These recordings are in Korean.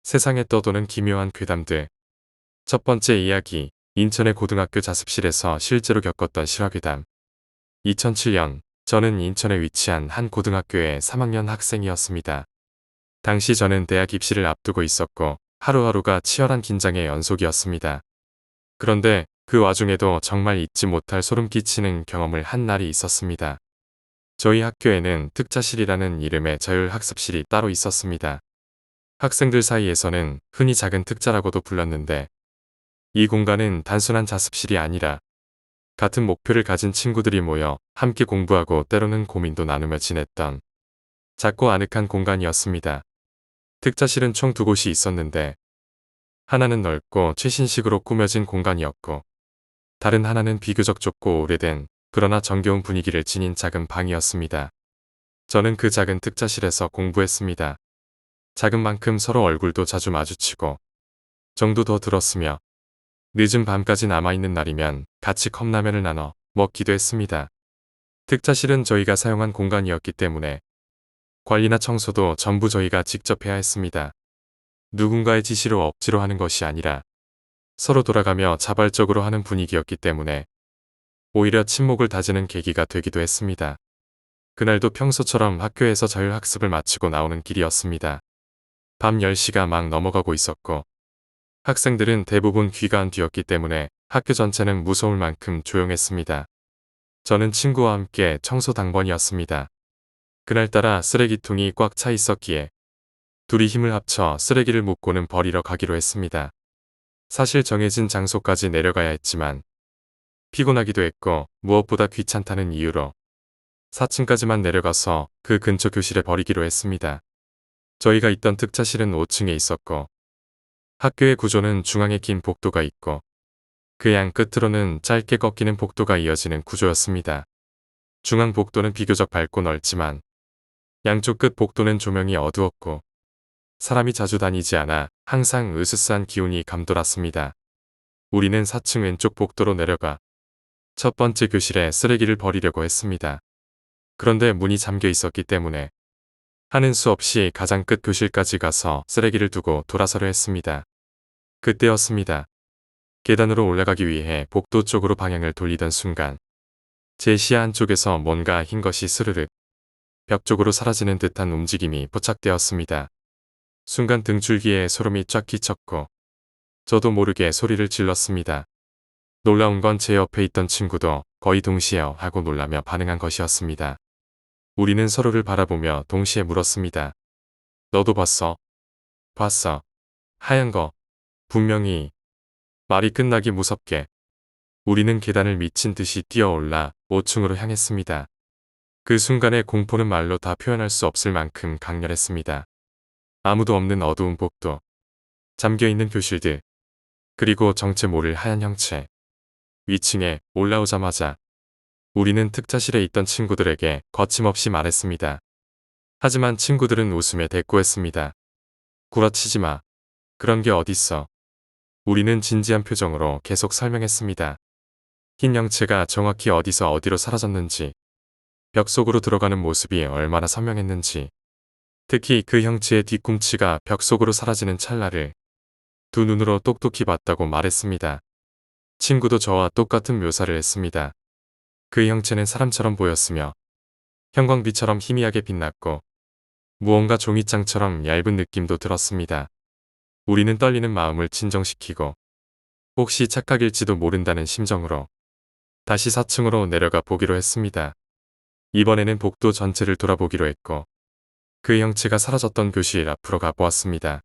세상에 떠도는 기묘한 괴담들. 첫 번째 이야기, 인천의 고등학교 자습실에서 실제로 겪었던 실화괴담. 2007년, 저는 인천에 위치한 한 고등학교의 3학년 학생이었습니다. 당시 저는 대학 입시를 앞두고 있었고 하루하루가 치열한 긴장의 연속이었습니다. 그런데 그 와중에도 정말 잊지 못할 소름 끼치는 경험을 한 날이 있었습니다. 저희 학교에는 특자실이라는 이름의 자율학습실이 따로 있었습니다. 학생들 사이에서는 흔히 작은 특자라고도 불렀는데, 이 공간은 단순한 자습실이 아니라 같은 목표를 가진 친구들이 모여 함께 공부하고 때로는 고민도 나누며 지냈던 작고 아늑한 공간이었습니다. 특자실은 총 두 곳이 있었는데, 하나는 넓고 최신식으로 꾸며진 공간이었고, 다른 하나는 비교적 좁고 오래된 그러나 정겨운 분위기를 지닌 작은 방이었습니다. 저는 그 작은 특자실에서 공부했습니다. 작은 만큼 서로 얼굴도 자주 마주치고 정도 더 들었으며 늦은 밤까지 남아있는 날이면 같이 컵라면을 나눠 먹기도 했습니다. 특자실은 저희가 사용한 공간이었기 때문에 관리나 청소도 전부 저희가 직접 해야 했습니다. 누군가의 지시로 억지로 하는 것이 아니라 서로 돌아가며 자발적으로 하는 분위기였기 때문에 오히려 친목을 다지는 계기가 되기도 했습니다. 그날도 평소처럼 학교에서 자율학습을 마치고 나오는 길이었습니다. 밤 10시가 막 넘어가고 있었고 학생들은 대부분 귀가한 뒤였기 때문에 학교 전체는 무서울 만큼 조용했습니다. 저는 친구와 함께 청소 당번이었습니다. 그날따라 쓰레기통이 꽉 차 있었기에 둘이 힘을 합쳐 쓰레기를 묻고는 버리러 가기로 했습니다. 사실 정해진 장소까지 내려가야 했지만 피곤하기도 했고 무엇보다 귀찮다는 이유로 4층까지만 내려가서 그 근처 교실에 버리기로 했습니다. 저희가 있던 특차실은 5층에 있었고 학교의 구조는 중앙에 긴 복도가 있고 그 양 끝으로는 짧게 꺾이는 복도가 이어지는 구조였습니다. 중앙 복도는 비교적 밝고 넓지만 양쪽 끝 복도는 조명이 어두웠고 사람이 자주 다니지 않아 항상 으스스한 기운이 감돌았습니다. 우리는 4층 왼쪽 복도로 내려가 첫 번째 교실에 쓰레기를 버리려고 했습니다. 그런데 문이 잠겨 있었기 때문에 하는 수 없이 가장 끝 교실까지 가서 쓰레기를 두고 돌아서려 했습니다. 그때였습니다. 계단으로 올라가기 위해 복도 쪽으로 방향을 돌리던 순간 제 시야 안쪽에서 뭔가 흰 것이 스르륵 벽 쪽으로 사라지는 듯한 움직임이 포착되었습니다. 순간 등줄기에 소름이 쫙 끼쳤고 저도 모르게 소리를 질렀습니다. 놀라운 건 제 옆에 있던 친구도 거의 동시에 하고 놀라며 반응한 것이었습니다. 우리는 서로를 바라보며 동시에 물었습니다. 너도 봤어? 봤어. 하얀 거. 분명히. 말이 끝나기 무섭게. 우리는 계단을 미친 듯이 뛰어올라 5층으로 향했습니다. 그 순간의 공포는 말로 다 표현할 수 없을 만큼 강렬했습니다. 아무도 없는 어두운 복도. 잠겨있는 교실들. 그리고 정체 모를 하얀 형체. 위층에 올라오자마자 우리는 특차실에 있던 친구들에게 거침없이 말했습니다. 하지만 친구들은 웃음에 대꾸했습니다. 구라치지 마. 그런 게 어딨어. 우리는 진지한 표정으로 계속 설명했습니다. 흰 형체가 정확히 어디서 어디로 사라졌는지, 벽 속으로 들어가는 모습이 얼마나 선명했는지, 특히 그 형체의 뒤꿈치가 벽 속으로 사라지는 찰나를 두 눈으로 똑똑히 봤다고 말했습니다. 친구도 저와 똑같은 묘사를 했습니다. 그 형체는 사람처럼 보였으며 형광빛처럼 희미하게 빛났고 무언가 종이장처럼 얇은 느낌도 들었습니다. 우리는 떨리는 마음을 진정시키고 혹시 착각일지도 모른다는 심정으로 다시 4층으로 내려가 보기로 했습니다. 이번에는 복도 전체를 돌아보기로 했고 그 형체가 사라졌던 교실 앞으로 가보았습니다.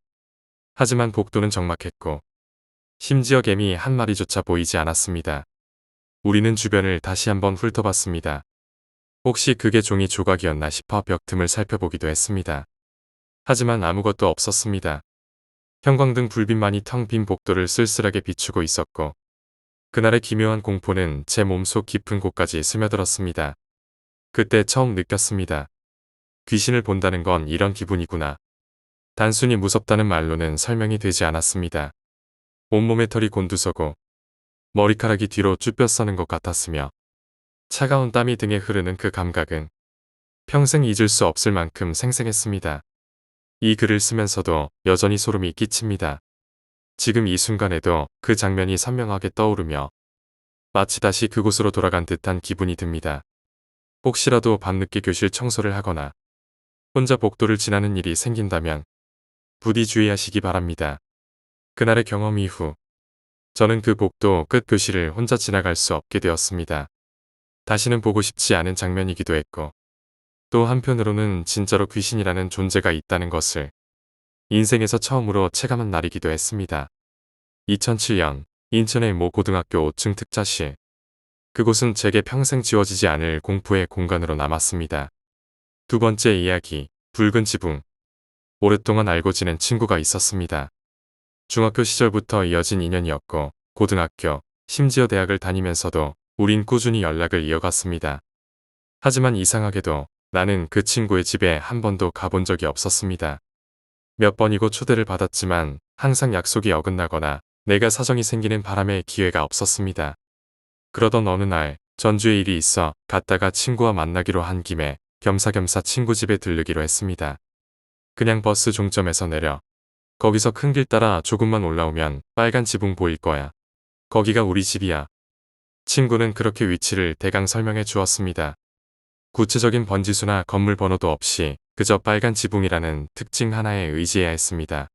하지만 복도는 적막했고 심지어 개미 한 마리조차 보이지 않았습니다. 우리는 주변을 다시 한번 훑어봤습니다. 혹시 그게 종이 조각이었나 싶어 벽 틈을 살펴보기도 했습니다. 하지만 아무것도 없었습니다. 형광등 불빛만이 텅 빈 복도를 쓸쓸하게 비추고 있었고 그날의 기묘한 공포는 제 몸속 깊은 곳까지 스며들었습니다. 그때 처음 느꼈습니다. 귀신을 본다는 건 이런 기분이구나. 단순히 무섭다는 말로는 설명이 되지 않았습니다. 온몸에 털이 곤두서고 머리카락이 뒤로 쭈뼛서는 것 같았으며 차가운 땀이 등에 흐르는 그 감각은 평생 잊을 수 없을 만큼 생생했습니다. 이 글을 쓰면서도 여전히 소름이 끼칩니다. 지금 이 순간에도 그 장면이 선명하게 떠오르며 마치 다시 그곳으로 돌아간 듯한 기분이 듭니다. 혹시라도 밤늦게 교실 청소를 하거나 혼자 복도를 지나는 일이 생긴다면 부디 주의하시기 바랍니다. 그날의 경험 이후 저는 그 복도 끝 교실을 혼자 지나갈 수 없게 되었습니다. 다시는 보고 싶지 않은 장면이기도 했고 또 한편으로는 진짜로 귀신이라는 존재가 있다는 것을 인생에서 처음으로 체감한 날이기도 했습니다. 2007년 인천의 모 고등학교 5층 특차실. 그곳은 제게 평생 지워지지 않을 공포의 공간으로 남았습니다. 두 번째 이야기, 붉은 지붕. 오랫동안 알고 지낸 친구가 있었습니다. 중학교 시절부터 이어진 인연이었고 고등학교, 심지어 대학을 다니면서도 우린 꾸준히 연락을 이어갔습니다. 하지만 이상하게도 나는 그 친구의 집에 한 번도 가본 적이 없었습니다. 몇 번이고 초대를 받았지만 항상 약속이 어긋나거나 내가 사정이 생기는 바람에 기회가 없었습니다. 그러던 어느 날 전주에 일이 있어 갔다가 친구와 만나기로 한 김에 겸사겸사 친구 집에 들르기로 했습니다. 그냥 버스 종점에서 내려 거기서 큰 길 따라 조금만 올라오면 빨간 지붕 보일 거야. 거기가 우리 집이야. 친구는 그렇게 위치를 대강 설명해 주었습니다. 구체적인 번지수나 건물 번호도 없이 그저 빨간 지붕이라는 특징 하나에 의지해야 했습니다.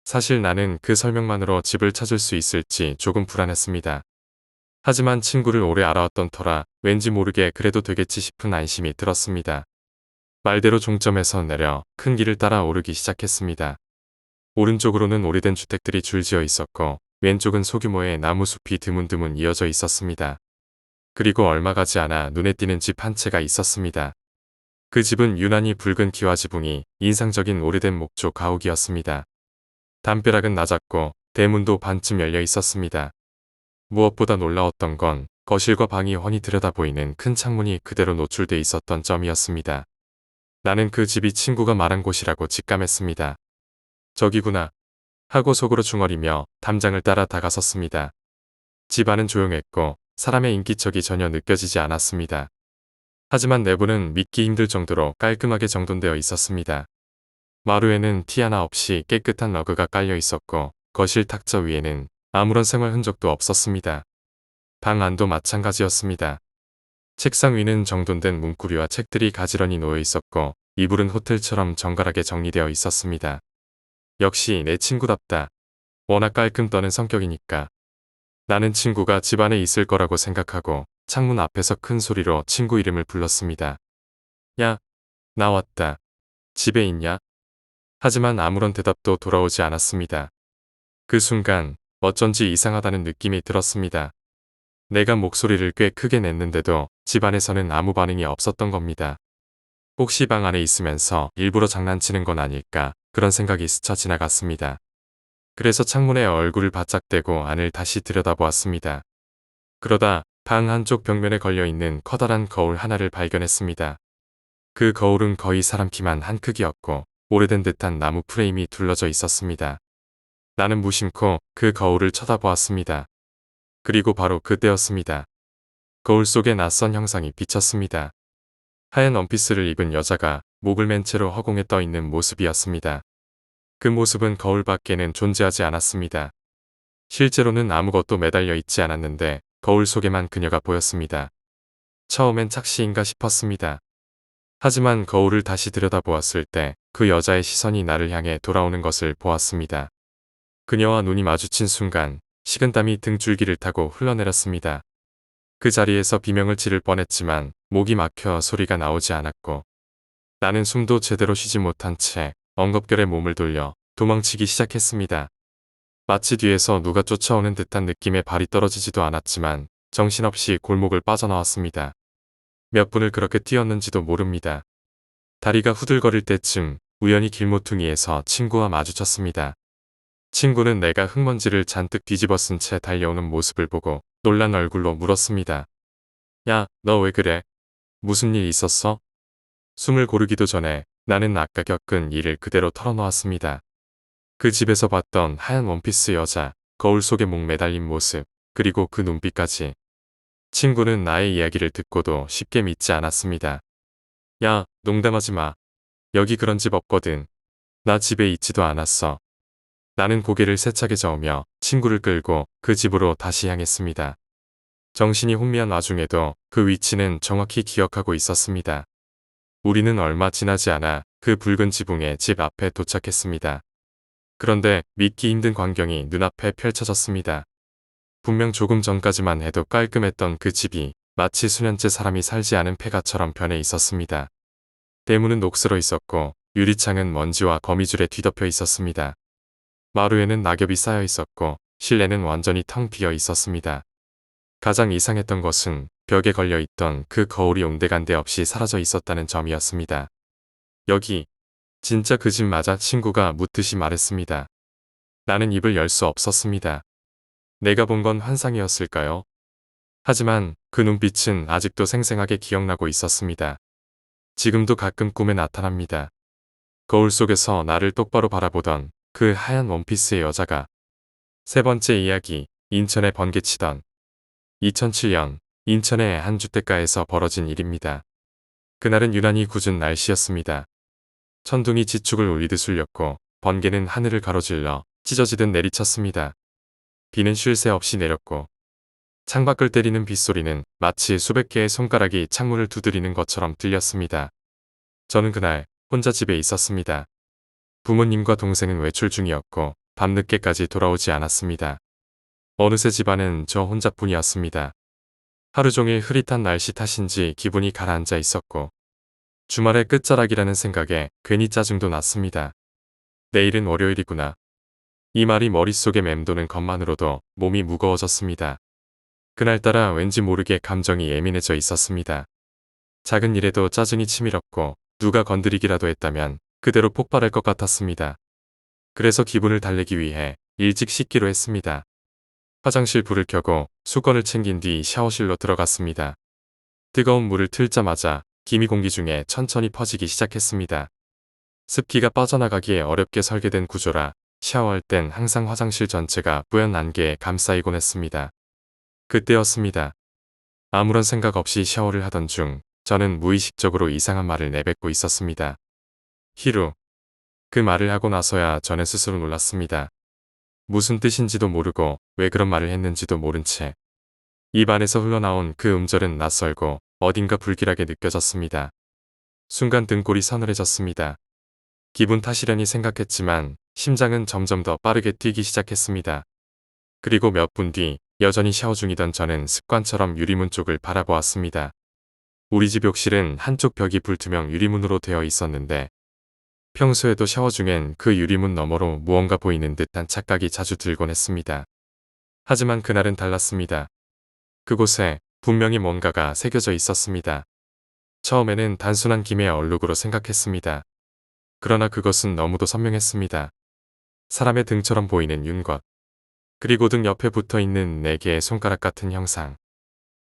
사실 나는 그 설명만으로 집을 찾을 수 있을지 조금 불안했습니다. 하지만 친구를 오래 알아왔던 터라 왠지 모르게 그래도 되겠지 싶은 안심이 들었습니다. 말대로 종점에서 내려 큰 길을 따라 오르기 시작했습니다. 오른쪽으로는 오래된 주택들이 줄지어 있었고 왼쪽은 소규모의 나무숲이 드문드문 이어져 있었습니다. 그리고 얼마 가지 않아 눈에 띄는 집 한 채가 있었습니다. 그 집은 유난히 붉은 기와 지붕이 인상적인 오래된 목조 가옥이었습니다. 담벼락은 낮았고 대문도 반쯤 열려 있었습니다. 무엇보다 놀라웠던 건 거실과 방이 훤히 들여다보이는 큰 창문이 그대로 노출돼 있었던 점이었습니다. 나는 그 집이 친구가 말한 곳이라고 직감했습니다. 저기구나 하고 속으로 중얼이며 담장을 따라 다가섰습니다. 집 안은 조용했고 사람의 인기척이 전혀 느껴지지 않았습니다. 하지만 내부는 믿기 힘들 정도로 깔끔하게 정돈되어 있었습니다. 마루에는 티 하나 없이 깨끗한 러그가 깔려 있었고 거실 탁자 위에는 아무런 생활 흔적도 없었습니다. 방 안도 마찬가지였습니다. 책상 위는 정돈된 문구리와 책들이 가지런히 놓여 있었고 이불은 호텔처럼 정갈하게 정리되어 있었습니다. 역시 내 친구답다. 워낙 깔끔 떠는 성격이니까. 나는 친구가 집 안에 있을 거라고 생각하고 창문 앞에서 큰 소리로 친구 이름을 불렀습니다. 야, 나 왔다. 집에 있냐? 하지만 아무런 대답도 돌아오지 않았습니다. 그 순간 어쩐지 이상하다는 느낌이 들었습니다. 내가 목소리를 꽤 크게 냈는데도 집 안에서는 아무 반응이 없었던 겁니다. 혹시 방 안에 있으면서 일부러 장난치는 건 아닐까 그런 생각이 스쳐 지나갔습니다. 그래서 창문에 얼굴을 바짝 대고 안을 다시 들여다보았습니다. 그러다 방 한쪽 벽면에 걸려있는 커다란 거울 하나를 발견했습니다. 그 거울은 거의 사람 키만 한 크기였고 오래된 듯한 나무 프레임이 둘러져 있었습니다. 나는 무심코 그 거울을 쳐다보았습니다. 그리고 바로 그때였습니다. 거울 속에 낯선 형상이 비쳤습니다. 하얀 원피스를 입은 여자가 목을 맨 채로 허공에 떠 있는 모습이었습니다. 그 모습은 거울 밖에는 존재하지 않았습니다. 실제로는 아무것도 매달려 있지 않았는데 거울 속에만 그녀가 보였습니다. 처음엔 착시인가 싶었습니다. 하지만 거울을 다시 들여다보았을 때 그 여자의 시선이 나를 향해 돌아오는 것을 보았습니다. 그녀와 눈이 마주친 순간 식은땀이 등줄기를 타고 흘러내렸습니다. 그 자리에서 비명을 지를 뻔했지만 목이 막혀 소리가 나오지 않았고 나는 숨도 제대로 쉬지 못한 채 엉겁결에 몸을 돌려 도망치기 시작했습니다. 마치 뒤에서 누가 쫓아오는 듯한 느낌에 발이 떨어지지도 않았지만 정신없이 골목을 빠져나왔습니다. 몇 분을 그렇게 뛰었는지도 모릅니다. 다리가 후들거릴 때쯤 우연히 길모퉁이에서 친구와 마주쳤습니다. 친구는 내가 흙먼지를 잔뜩 뒤집어 쓴 채 달려오는 모습을 보고 놀란 얼굴로 물었습니다. 야, 너 왜 그래? 무슨 일 있었어? 숨을 고르기도 전에 나는 아까 겪은 일을 그대로 털어놓았습니다. 그 집에서 봤던 하얀 원피스 여자, 거울 속에 목 매달린 모습, 그리고 그 눈빛까지. 친구는 나의 이야기를 듣고도 쉽게 믿지 않았습니다. 야, 농담하지 마. 여기 그런 집 없거든. 나 집에 있지도 않았어. 나는 고개를 세차게 저으며 친구를 끌고 그 집으로 다시 향했습니다. 정신이 혼미한 와중에도 그 위치는 정확히 기억하고 있었습니다. 우리는 얼마 지나지 않아 그 붉은 지붕의 집 앞에 도착했습니다. 그런데 믿기 힘든 광경이 눈앞에 펼쳐졌습니다. 분명 조금 전까지만 해도 깔끔했던 그 집이 마치 수년째 사람이 살지 않은 폐가처럼 변해 있었습니다. 대문은 녹슬어 있었고 유리창은 먼지와 거미줄에 뒤덮여 있었습니다. 마루에는 낙엽이 쌓여 있었고 실내는 완전히 텅 비어 있었습니다. 가장 이상했던 것은 벽에 걸려 있던 그 거울이 온데간데 없이 사라져 있었다는 점이었습니다. 여기 진짜 그 집 맞아? 친구가 묻듯이 말했습니다. 나는 입을 열 수 없었습니다. 내가 본 건 환상이었을까요? 하지만 그 눈빛은 아직도 생생하게 기억나고 있었습니다. 지금도 가끔 꿈에 나타납니다. 거울 속에서 나를 똑바로 바라보던 그 하얀 원피스의 여자가. 세 번째 이야기, 인천에 번개치던. 2007년 인천의 한 주택가에서 벌어진 일입니다. 그날은 유난히 궂은 날씨였습니다. 천둥이 지축을 울리듯 울렸고 번개는 하늘을 가로질러 찢어지듯 내리쳤습니다. 비는 쉴 새 없이 내렸고 창밖을 때리는 빗소리는 마치 수백 개의 손가락이 창문을 두드리는 것처럼 들렸습니다. 저는 그날 혼자 집에 있었습니다. 부모님과 동생은 외출 중이었고 밤늦게까지 돌아오지 않았습니다. 어느새 집안은 저 혼자뿐이었습니다. 하루 종일 흐릿한 날씨 탓인지 기분이 가라앉아 있었고 주말의 끝자락이라는 생각에 괜히 짜증도 났습니다. 내일은 월요일이구나. 이 말이 머릿속에 맴도는 것만으로도 몸이 무거워졌습니다. 그날따라 왠지 모르게 감정이 예민해져 있었습니다. 작은 일에도 짜증이 치밀었고 누가 건드리기라도 했다면 그대로 폭발할 것 같았습니다. 그래서 기분을 달래기 위해 일찍 씻기로 했습니다. 화장실 불을 켜고 수건을 챙긴 뒤 샤워실로 들어갔습니다. 뜨거운 물을 틀자마자 기미 공기 중에 천천히 퍼지기 시작했습니다. 습기가 빠져나가기에 어렵게 설계된 구조라 샤워할 땐 항상 화장실 전체가 뿌연 안개에 감싸이곤 했습니다. 그때였습니다. 아무런 생각 없이 샤워를 하던 중 저는 무의식적으로 이상한 말을 내뱉고 있었습니다. 히루. 그 말을 하고 나서야 저는 스스로 놀랐습니다. 무슨 뜻인지도 모르고 왜 그런 말을 했는지도 모른 채 입 안에서 흘러나온 그 음절은 낯설고 어딘가 불길하게 느껴졌습니다. 순간 등골이 서늘해졌습니다. 기분 탓이려니 생각했지만 심장은 점점 더 빠르게 뛰기 시작했습니다. 그리고 몇 분 뒤 여전히 샤워 중이던 저는 습관처럼 유리문 쪽을 바라보았습니다. 우리 집 욕실은 한쪽 벽이 불투명 유리문으로 되어 있었는데 평소에도 샤워 중엔 그 유리문 너머로 무언가 보이는 듯한 착각이 자주 들곤 했습니다. 하지만 그날은 달랐습니다. 그곳에 분명히 뭔가가 새겨져 있었습니다. 처음에는 단순한 김의 얼룩으로 생각했습니다. 그러나 그것은 너무도 선명했습니다. 사람의 등처럼 보이는 윤곽. 그리고 등 옆에 붙어있는 4개의 손가락 같은 형상.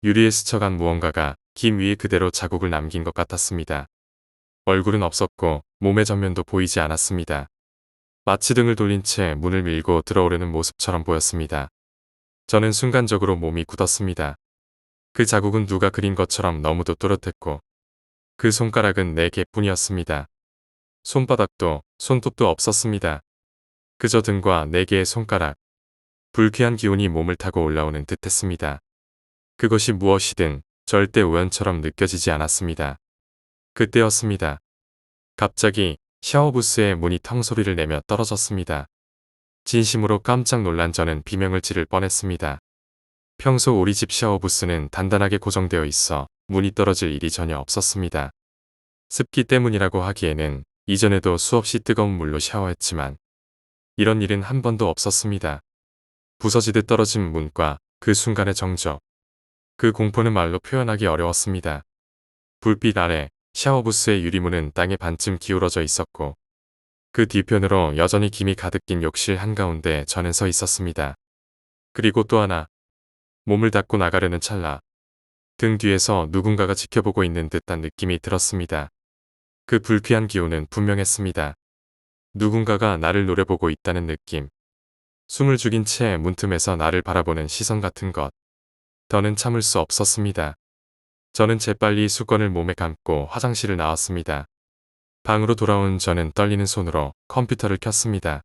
유리에 스쳐간 무언가가 김 위에 그대로 자국을 남긴 것 같았습니다. 얼굴은 없었고 몸의 전면도 보이지 않았습니다. 마치 등을 돌린 채 문을 밀고 들어오려는 모습처럼 보였습니다. 저는 순간적으로 몸이 굳었습니다. 그 자국은 누가 그린 것처럼 너무도 또렷했고 그 손가락은 4개뿐이었습니다. 손바닥도 손톱도 없었습니다. 그저 등과 4개의 손가락. 불쾌한 기운이 몸을 타고 올라오는 듯했습니다. 그것이 무엇이든 절대 우연처럼 느껴지지 않았습니다. 그때였습니다. 갑자기 샤워부스의 문이 텅 소리를 내며 떨어졌습니다. 진심으로 깜짝 놀란 저는 비명을 지를 뻔했습니다. 평소 우리 집 샤워부스는 단단하게 고정되어 있어 문이 떨어질 일이 전혀 없었습니다. 습기 때문이라고 하기에는 이전에도 수없이 뜨거운 물로 샤워했지만 이런 일은 한 번도 없었습니다. 부서지듯 떨어진 문과 그 순간의 정적. 그 공포는 말로 표현하기 어려웠습니다. 불빛 아래 샤워부스의 유리문은 땅에 반쯤 기울어져 있었고 그 뒤편으로 여전히 김이 가득 낀 욕실 한가운데 저는 서 있었습니다. 그리고 또 하나. 몸을 닫고 나가려는 찰나. 등 뒤에서 누군가가 지켜보고 있는 듯한 느낌이 들었습니다. 그 불쾌한 기운은 분명했습니다. 누군가가 나를 노려보고 있다는 느낌. 숨을 죽인 채 문틈에서 나를 바라보는 시선 같은 것. 더는 참을 수 없었습니다. 저는 재빨리 수건을 몸에 감고 화장실을 나왔습니다. 방으로 돌아온 저는 떨리는 손으로 컴퓨터를 켰습니다.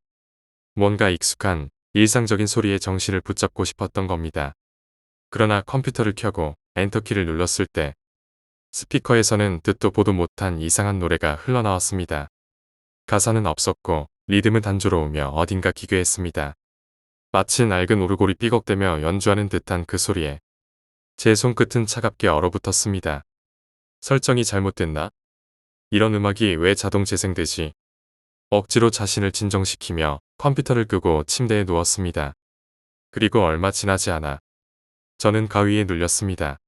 뭔가 익숙한 일상적인 소리에 정신을 붙잡고 싶었던 겁니다. 그러나 컴퓨터를 켜고 엔터키를 눌렀을 때 스피커에서는 듣도 보도 못한 이상한 노래가 흘러나왔습니다. 가사는 없었고 리듬은 단조로우며 어딘가 기괴했습니다. 마치 낡은 오르골이 삐걱대며 연주하는 듯한 그 소리에 제 손끝은 차갑게 얼어붙었습니다. 설정이 잘못됐나? 이런 음악이 왜 자동 재생되지? 억지로 자신을 진정시키며 컴퓨터를 끄고 침대에 누웠습니다. 그리고 얼마 지나지 않아 저는 가위에 눌렸습니다.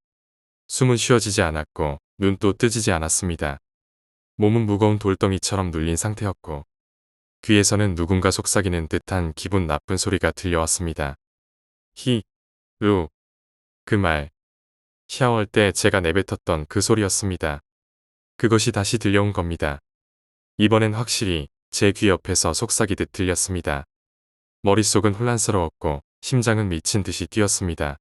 숨은 쉬어지지 않았고 눈도 뜨지지 않았습니다. 몸은 무거운 돌덩이처럼 눌린 상태였고 귀에서는 누군가 속삭이는 듯한 기분 나쁜 소리가 들려왔습니다. 히, 으, 그 말, 샤워할 때 제가 내뱉었던 그 소리였습니다. 그것이 다시 들려온 겁니다. 이번엔 확실히 제 귀 옆에서 속삭이듯 들렸습니다. 머릿속은 혼란스러웠고 심장은 미친 듯이 뛰었습니다.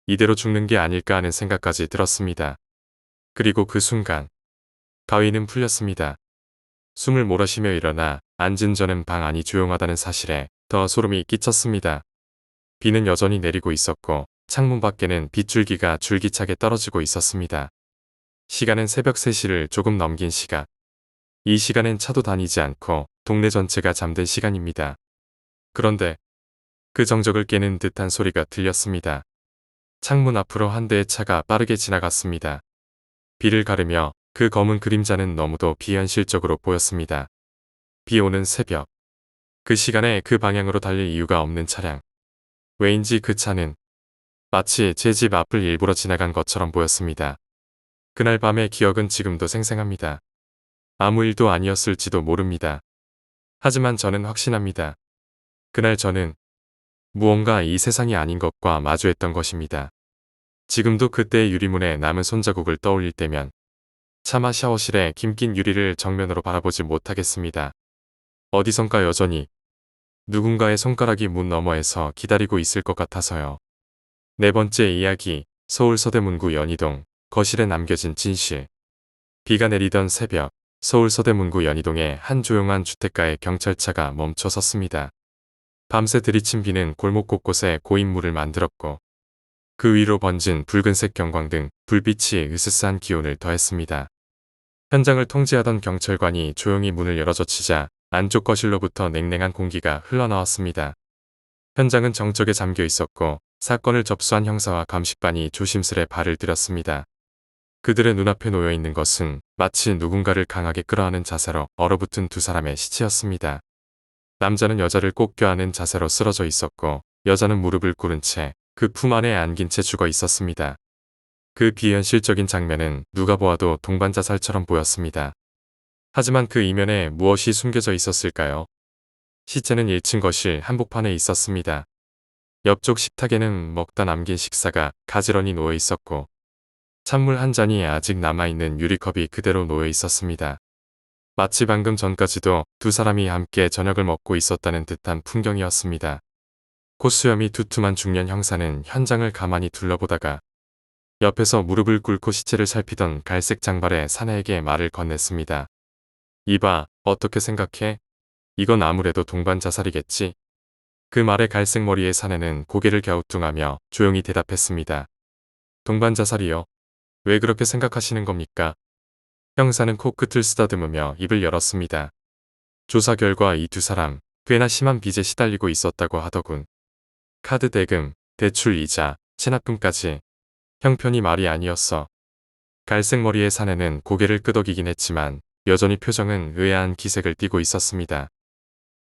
이대로 죽는 게 아닐까 하는 생각까지 들었습니다. 그리고 그 순간 가위는 풀렸습니다. 숨을 몰아쉬며 일어나 앉은 저는 방 안이 조용하다는 사실에 더 소름이 끼쳤습니다. 비는 여전히 내리고 있었고 창문 밖에는 빗줄기가 줄기차게 떨어지고 있었습니다. 시간은 새벽 3시를 조금 넘긴 시각. 이 시간엔 차도 다니지 않고 동네 전체가 잠든 시간입니다. 그런데 그 정적을 깨는 듯한 소리가 들렸습니다. 창문 앞으로 한 대의 차가 빠르게 지나갔습니다. 비를 가르며 그 검은 그림자는 너무도 비현실적으로 보였습니다. 비 오는 새벽. 그 시간에 그 방향으로 달릴 이유가 없는 차량. 왜인지 그 차는 마치 제 집 앞을 일부러 지나간 것처럼 보였습니다. 그날 밤의 기억은 지금도 생생합니다. 아무 일도 아니었을지도 모릅니다. 하지만 저는 확신합니다. 그날 저는 무언가 이 세상이 아닌 것과 마주했던 것입니다. 지금도 그때의 유리문에 남은 손자국을 떠올릴 때면 차마 샤워실에 김낀 유리를 정면으로 바라보지 못하겠습니다. 어디선가 여전히 누군가의 손가락이 문 너머에서 기다리고 있을 것 같아서요. 네 번째 이야기, 서울 서대문구 연희동, 거실에 남겨진 진실. 비가 내리던 새벽, 서울 서대문구 연희동의 한 조용한 주택가에 경찰차가 멈춰 섰습니다. 밤새 들이친 비는 골목 곳곳에 고인물을 만들었고 그 위로 번진 붉은색 경광등, 불빛이 으스스한 기운을 더했습니다. 현장을 통제하던 경찰관이 조용히 문을 열어젖히자 안쪽 거실로부터 냉랭한 공기가 흘러나왔습니다. 현장은 정적에 잠겨 있었고 사건을 접수한 형사와 감식반이 조심스레 발을 들였습니다. 그들의 눈앞에 놓여 있는 것은 마치 누군가를 강하게 끌어안은 자세로 얼어붙은 두 사람의 시체였습니다. 남자는 여자를 꼭 껴안은 자세로 쓰러져 있었고 여자는 무릎을 꿇은 채 그 품 안에 안긴 채 죽어 있었습니다. 그 비현실적인 장면은 누가 보아도 동반자살처럼 보였습니다. 하지만 그 이면에 무엇이 숨겨져 있었을까요? 시체는 1층 거실 한복판에 있었습니다. 옆쪽 식탁에는 먹다 남긴 식사가 가지런히 놓여 있었고 찬물 한 잔이 아직 남아있는 유리컵이 그대로 놓여 있었습니다. 마치 방금 전까지도 두 사람이 함께 저녁을 먹고 있었다는 듯한 풍경이었습니다. 콧수염이 두툼한 중년 형사는 현장을 가만히 둘러보다가 옆에서 무릎을 꿇고 시체를 살피던 갈색 장발의 사내에게 말을 건넸습니다. 이봐, 어떻게 생각해? 이건 아무래도 동반 자살이겠지? 그 말에 갈색 머리의 사내는 고개를 갸우뚱하며 조용히 대답했습니다. 동반 자살이요? 왜 그렇게 생각하시는 겁니까? 형사는 코끝을 쓰다듬으며 입을 열었습니다. 조사 결과 이 두 사람 꽤나 심한 빚에 시달리고 있었다고 하더군. 카드 대금, 대출 이자, 체납금까지. 형편이 말이 아니었어. 갈색 머리의 사내는 고개를 끄덕이긴 했지만 여전히 표정은 의아한 기색을 띠고 있었습니다.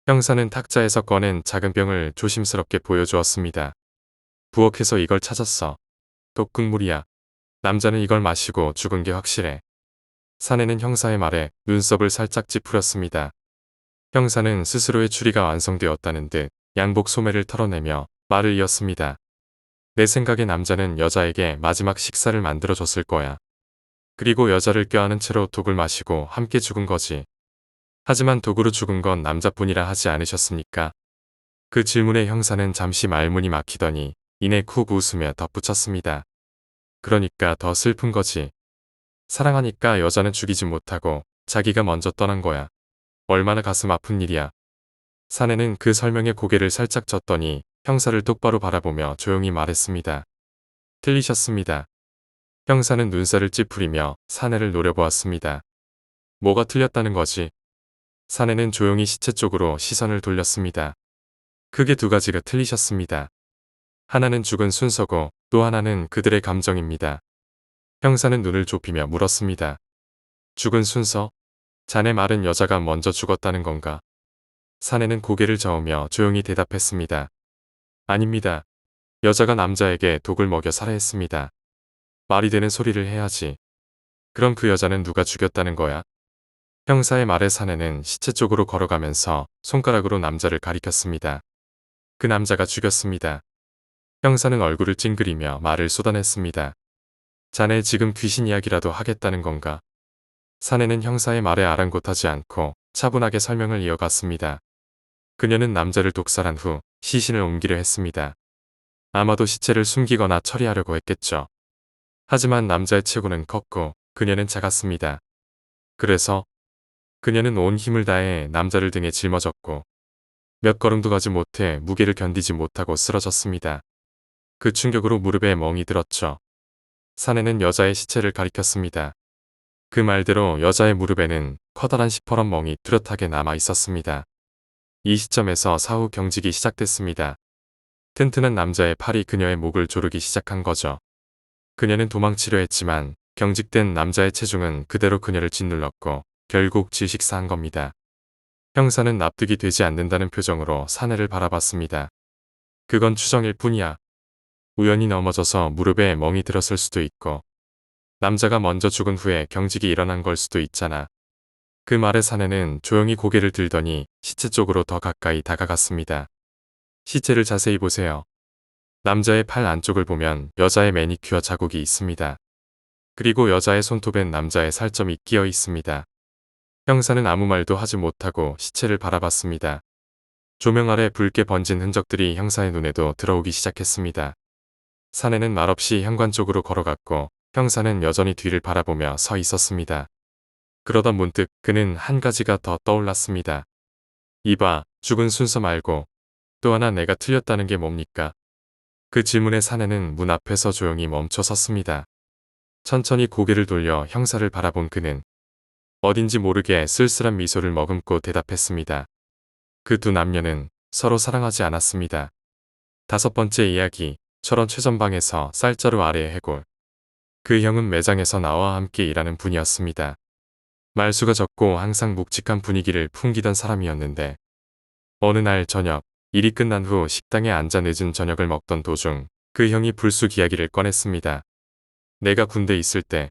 형사는 탁자에서 꺼낸 작은 병을 조심스럽게 보여주었습니다. 부엌에서 이걸 찾았어. 독극물이야. 남자는 이걸 마시고 죽은 게 확실해. 사내는 형사의 말에 눈썹을 살짝 찌푸렸습니다. 형사는 스스로의 추리가 완성되었다는 듯 양복 소매를 털어내며 말을 이었습니다. 내 생각에 남자는 여자에게 마지막 식사를 만들어줬을 거야. 그리고 여자를 껴안은 채로 독을 마시고 함께 죽은 거지. 하지만 독으로 죽은 건 남자뿐이라 하지 않으셨습니까? 그 질문에 형사는 잠시 말문이 막히더니 이내 쿡 웃으며 덧붙였습니다. 그러니까 더 슬픈 거지. 사랑하니까 여자는 죽이지 못하고 자기가 먼저 떠난 거야. 얼마나 가슴 아픈 일이야. 사내는 그 설명에 고개를 살짝 젓더니 형사를 똑바로 바라보며 조용히 말했습니다. 틀리셨습니다. 형사는 눈살을 찌푸리며 사내를 노려보았습니다. 뭐가 틀렸다는 거지? 사내는 조용히 시체 쪽으로 시선을 돌렸습니다. 크게 두 가지가 틀리셨습니다. 하나는 죽은 순서고 또 하나는 그들의 감정입니다. 형사는 눈을 좁히며 물었습니다. 죽은 순서? 자네 말은 여자가 먼저 죽었다는 건가? 사내는 고개를 저으며 조용히 대답했습니다. 아닙니다. 여자가 남자에게 독을 먹여 살해했습니다. 말이 되는 소리를 해야지. 그럼 그 여자는 누가 죽였다는 거야? 형사의 말에 사내는 시체 쪽으로 걸어가면서 손가락으로 남자를 가리켰습니다. 그 남자가 죽였습니다. 형사는 얼굴을 찡그리며 말을 쏟아냈습니다. 자네 지금 귀신 이야기라도 하겠다는 건가? 사내는 형사의 말에 아랑곳하지 않고 차분하게 설명을 이어갔습니다. 그녀는 남자를 독살한 후 시신을 옮기려 했습니다. 아마도 시체를 숨기거나 처리하려고 했겠죠. 하지만 남자의 체구는 컸고 그녀는 작았습니다. 그래서 그녀는 온 힘을 다해 남자를 등에 짊어졌고 몇 걸음도 가지 못해 무게를 견디지 못하고 쓰러졌습니다. 그 충격으로 무릎에 멍이 들었죠. 사내는 여자의 시체를 가리켰습니다. 그 말대로 여자의 무릎에는 커다란 시퍼런 멍이 뚜렷하게 남아 있었습니다. 이 시점에서 사후 경직이 시작됐습니다. 튼튼한 남자의 팔이 그녀의 목을 조르기 시작한 거죠. 그녀는 도망치려 했지만 경직된 남자의 체중은 그대로 그녀를 짓눌렀고 결국 질식사한 겁니다. 형사는 납득이 되지 않는다는 표정으로 사내를 바라봤습니다. 그건 추정일 뿐이야. 우연히 넘어져서 무릎에 멍이 들었을 수도 있고 남자가 먼저 죽은 후에 경직이 일어난 걸 수도 있잖아. 그 말에 사내는 조용히 고개를 들더니 시체 쪽으로 더 가까이 다가갔습니다. 시체를 자세히 보세요. 남자의 팔 안쪽을 보면 여자의 매니큐어 자국이 있습니다. 그리고 여자의 손톱엔 남자의 살점이 끼어 있습니다. 형사는 아무 말도 하지 못하고 시체를 바라봤습니다. 조명 아래 붉게 번진 흔적들이 형사의 눈에도 들어오기 시작했습니다. 사내는 말없이 현관 쪽으로 걸어갔고 형사는 여전히 뒤를 바라보며 서 있었습니다. 그러다 문득 그는 한 가지가 더 떠올랐습니다. 이봐, 죽은 순서 말고 또 하나 내가 틀렸다는 게 뭡니까? 그 질문에 사내는 문 앞에서 조용히 멈춰 섰습니다. 천천히 고개를 돌려 형사를 바라본 그는 어딘지 모르게 쓸쓸한 미소를 머금고 대답했습니다. 그 두 남녀는 서로 사랑하지 않았습니다. 다섯 번째 이야기, 철원 최전방에서 쌀자루 아래의 해골. 그 형은 매장에서 나와 함께 일하는 분이었습니다. 말수가 적고 항상 묵직한 분위기를 풍기던 사람이었는데 어느 날 저녁, 일이 끝난 후 식당에 앉아 늦은 저녁을 먹던 도중 그 형이 불쑥 이야기를 꺼냈습니다. 내가 군대 있을 때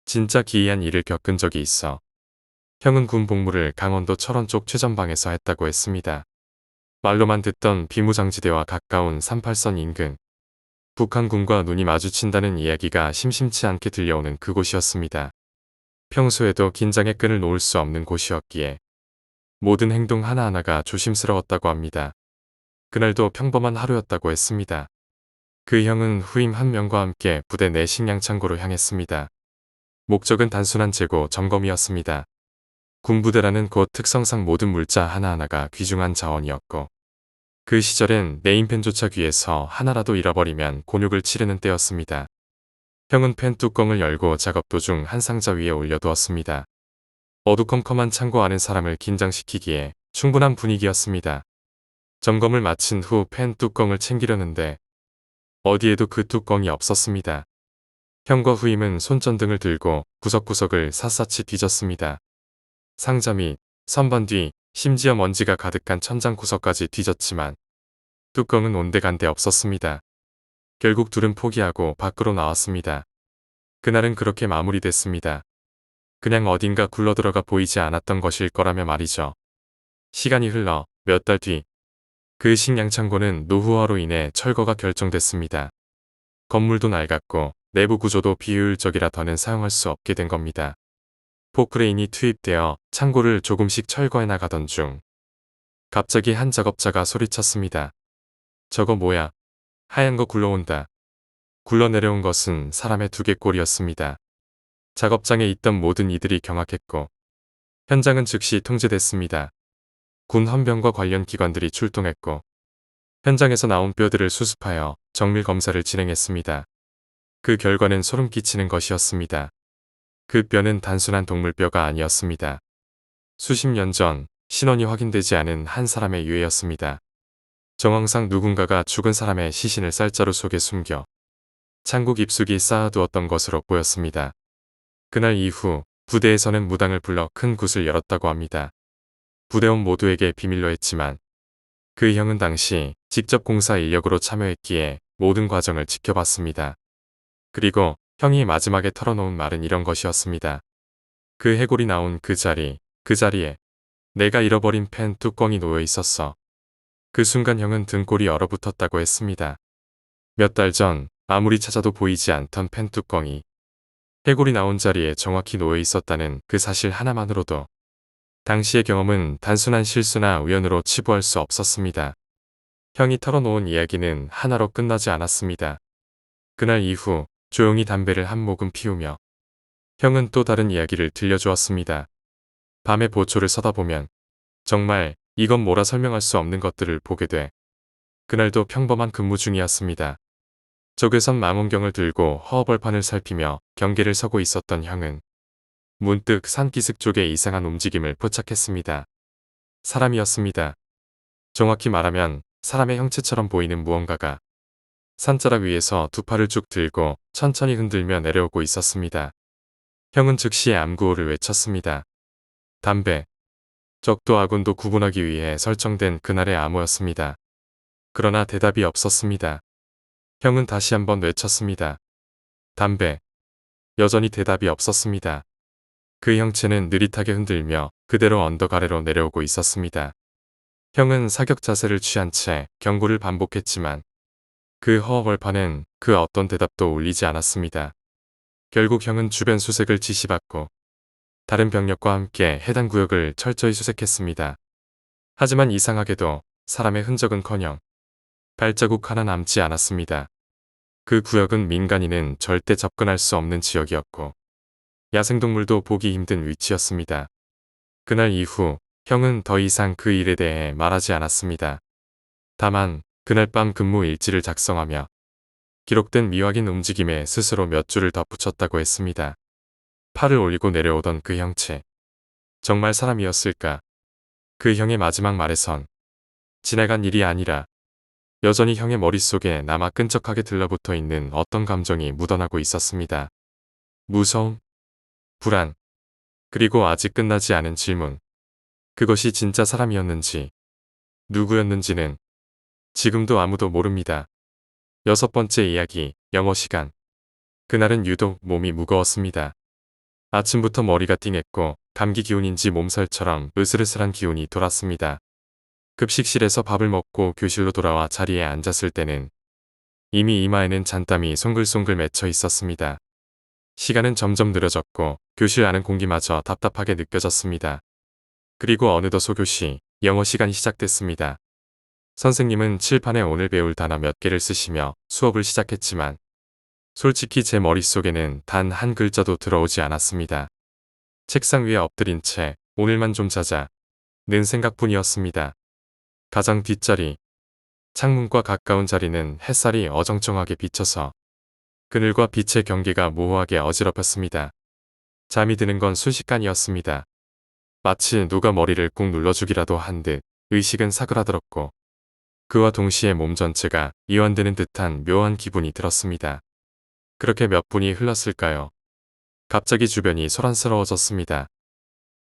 진짜 기이한 일을 겪은 적이 있어. 형은 군 복무를 강원도 철원 쪽 최전방에서 했다고 했습니다. 말로만 듣던 비무장지대와 가까운 38선 인근. 북한군과 눈이 마주친다는 이야기가 심심치 않게 들려오는 그곳이었습니다. 평소에도 긴장의 끈을 놓을 수 없는 곳이었기에 모든 행동 하나하나가 조심스러웠다고 합니다. 그날도 평범한 하루였다고 했습니다. 그 형은 후임 한 명과 함께 부대 내 식량창고로 향했습니다. 목적은 단순한 재고 점검이었습니다. 군부대라는 곳 특성상 모든 물자 하나하나가 귀중한 자원이었고 그 시절엔 네임펜조차 귀에서 하나라도 잃어버리면 곤욕을 치르는 때였습니다. 형은 펜 뚜껑을 열고 작업 도중 한 상자 위에 올려두었습니다. 어두컴컴한 창고 안의 사람을 긴장시키기에 충분한 분위기였습니다. 점검을 마친 후 펜 뚜껑을 챙기려는데 어디에도 그 뚜껑이 없었습니다. 형과 후임은 손전등을 들고 구석구석을 샅샅이 뒤졌습니다. 상자 및 선반 뒤 심지어 먼지가 가득한 천장 구석까지 뒤졌지만 뚜껑은 온데간데 없었습니다. 결국 둘은 포기하고 밖으로 나왔습니다. 그날은 그렇게 마무리됐습니다. 그냥 어딘가 굴러들어가 보이지 않았던 것일 거라며 말이죠. 시간이 흘러 몇 달 뒤 그 식량창고는 노후화로 인해 철거가 결정됐습니다. 건물도 낡았고 내부 구조도 비효율적이라 더는 사용할 수 없게 된 겁니다. 포크레인이 투입되어 창고를 조금씩 철거해 나가던 중 갑자기 한 작업자가 소리쳤습니다. 저거 뭐야? 하얀 거 굴러온다. 굴러내려온 것은 사람의 두개골이었습니다. 작업장에 있던 모든 이들이 경악했고 현장은 즉시 통제됐습니다. 군 헌병과 관련 기관들이 출동했고 현장에서 나온 뼈들을 수습하여 정밀 검사를 진행했습니다. 그 결과는 소름 끼치는 것이었습니다. 그 뼈는 단순한 동물뼈가 아니었습니다. 수십 년 전 신원이 확인되지 않은 한 사람의 유해였습니다. 정황상 누군가가 죽은 사람의 시신을 쌀자루 속에 숨겨 창고 깊숙이 쌓아두었던 것으로 보였습니다. 그날 이후 부대에서는 무당을 불러 큰 굿을 열었다고 합니다. 부대원 모두에게 비밀로 했지만 그 형은 당시 직접 공사 인력으로 참여했기에 모든 과정을 지켜봤습니다. 그리고 형이 마지막에 털어놓은 말은 이런 것이었습니다. 그 해골이 나온 그 자리에 내가 잃어버린 펜 뚜껑이 놓여 있었어. 그 순간 형은 등골이 얼어붙었다고 했습니다. 몇 달 전 아무리 찾아도 보이지 않던 펜 뚜껑이 해골이 나온 자리에 정확히 놓여 있었다는 그 사실 하나만으로도 당시의 경험은 단순한 실수나 우연으로 치부할 수 없었습니다. 형이 털어놓은 이야기는 하나로 끝나지 않았습니다. 그날 이후 조용히 담배를 한 모금 피우며 형은 또 다른 이야기를 들려주었습니다. 밤에 보초를 서다 보면 정말 이건 뭐라 설명할 수 없는 것들을 보게 돼. 그날도 평범한 근무 중이었습니다. 적외선 망원경을 들고 허허벌판을 살피며 경계를 서고 있었던 형은 문득 산기슭 쪽에 이상한 움직임을 포착했습니다. 사람이었습니다. 정확히 말하면 사람의 형체처럼 보이는 무언가가 산자락 위에서 두 팔을 쭉 들고 천천히 흔들며 내려오고 있었습니다. 형은 즉시 암구호를 외쳤습니다. 담배. 적도 아군도 구분하기 위해 설정된 그날의 암호였습니다. 그러나 대답이 없었습니다. 형은 다시 한번 외쳤습니다. 담배. 여전히 대답이 없었습니다. 그 형체는 느릿하게 흔들며 그대로 언덕 아래로 내려오고 있었습니다. 형은 사격 자세를 취한 채 경고를 반복했지만 그 허허벌판엔 그 어떤 대답도 울리지 않았습니다. 결국 형은 주변 수색을 지시받고 다른 병력과 함께 해당 구역을 철저히 수색했습니다. 하지만 이상하게도 사람의 흔적은커녕 발자국 하나 남지 않았습니다. 그 구역은 민간인은 절대 접근할 수 없는 지역이었고 야생동물도 보기 힘든 위치였습니다. 그날 이후 형은 더 이상 그 일에 대해 말하지 않았습니다. 다만 그날 밤 근무 일지를 작성하며 기록된 미확인 움직임에 스스로 몇 줄을 덧붙였다고 했습니다. 팔을 올리고 내려오던 그 형체. 정말 사람이었을까? 그 형의 마지막 말에선 지나간 일이 아니라 여전히 형의 머릿속에 남아 끈적하게 들러붙어 있는 어떤 감정이 묻어나고 있었습니다. 무서움, 불안, 그리고 아직 끝나지 않은 질문. 그것이 진짜 사람이었는지, 누구였는지는 지금도 아무도 모릅니다. 6번째 이야기, 영어 시간. 그날은 유독 몸이 무거웠습니다. 아침부터 머리가 띵했고 감기 기운인지 몸살처럼 으슬으슬한 기운이 돌았습니다. 급식실에서 밥을 먹고 교실로 돌아와 자리에 앉았을 때는 이미 이마에는 잔땀이 송글송글 맺혀 있었습니다. 시간은 점점 느려졌고 교실 안은 공기마저 답답하게 느껴졌습니다. 그리고 어느덧 소교시, 영어 시간이 시작됐습니다. 선생님은 칠판에 오늘 배울 단어 몇 개를 쓰시며 수업을 시작했지만 솔직히 제 머릿속에는 단 한 글자도 들어오지 않았습니다. 책상 위에 엎드린 채 오늘만 좀 자자 는 생각뿐이었습니다. 가장 뒷자리, 창문과 가까운 자리는 햇살이 어정쩡하게 비쳐서 그늘과 빛의 경계가 모호하게 어지럽혔습니다. 잠이 드는 건 순식간이었습니다. 마치 누가 머리를 꾹 눌러주기라도 한 듯 의식은 사그라들었고 그와 동시에 몸 전체가 이완되는 듯한 묘한 기분이 들었습니다. 그렇게 몇 분이 흘렀을까요? 갑자기 주변이 소란스러워졌습니다.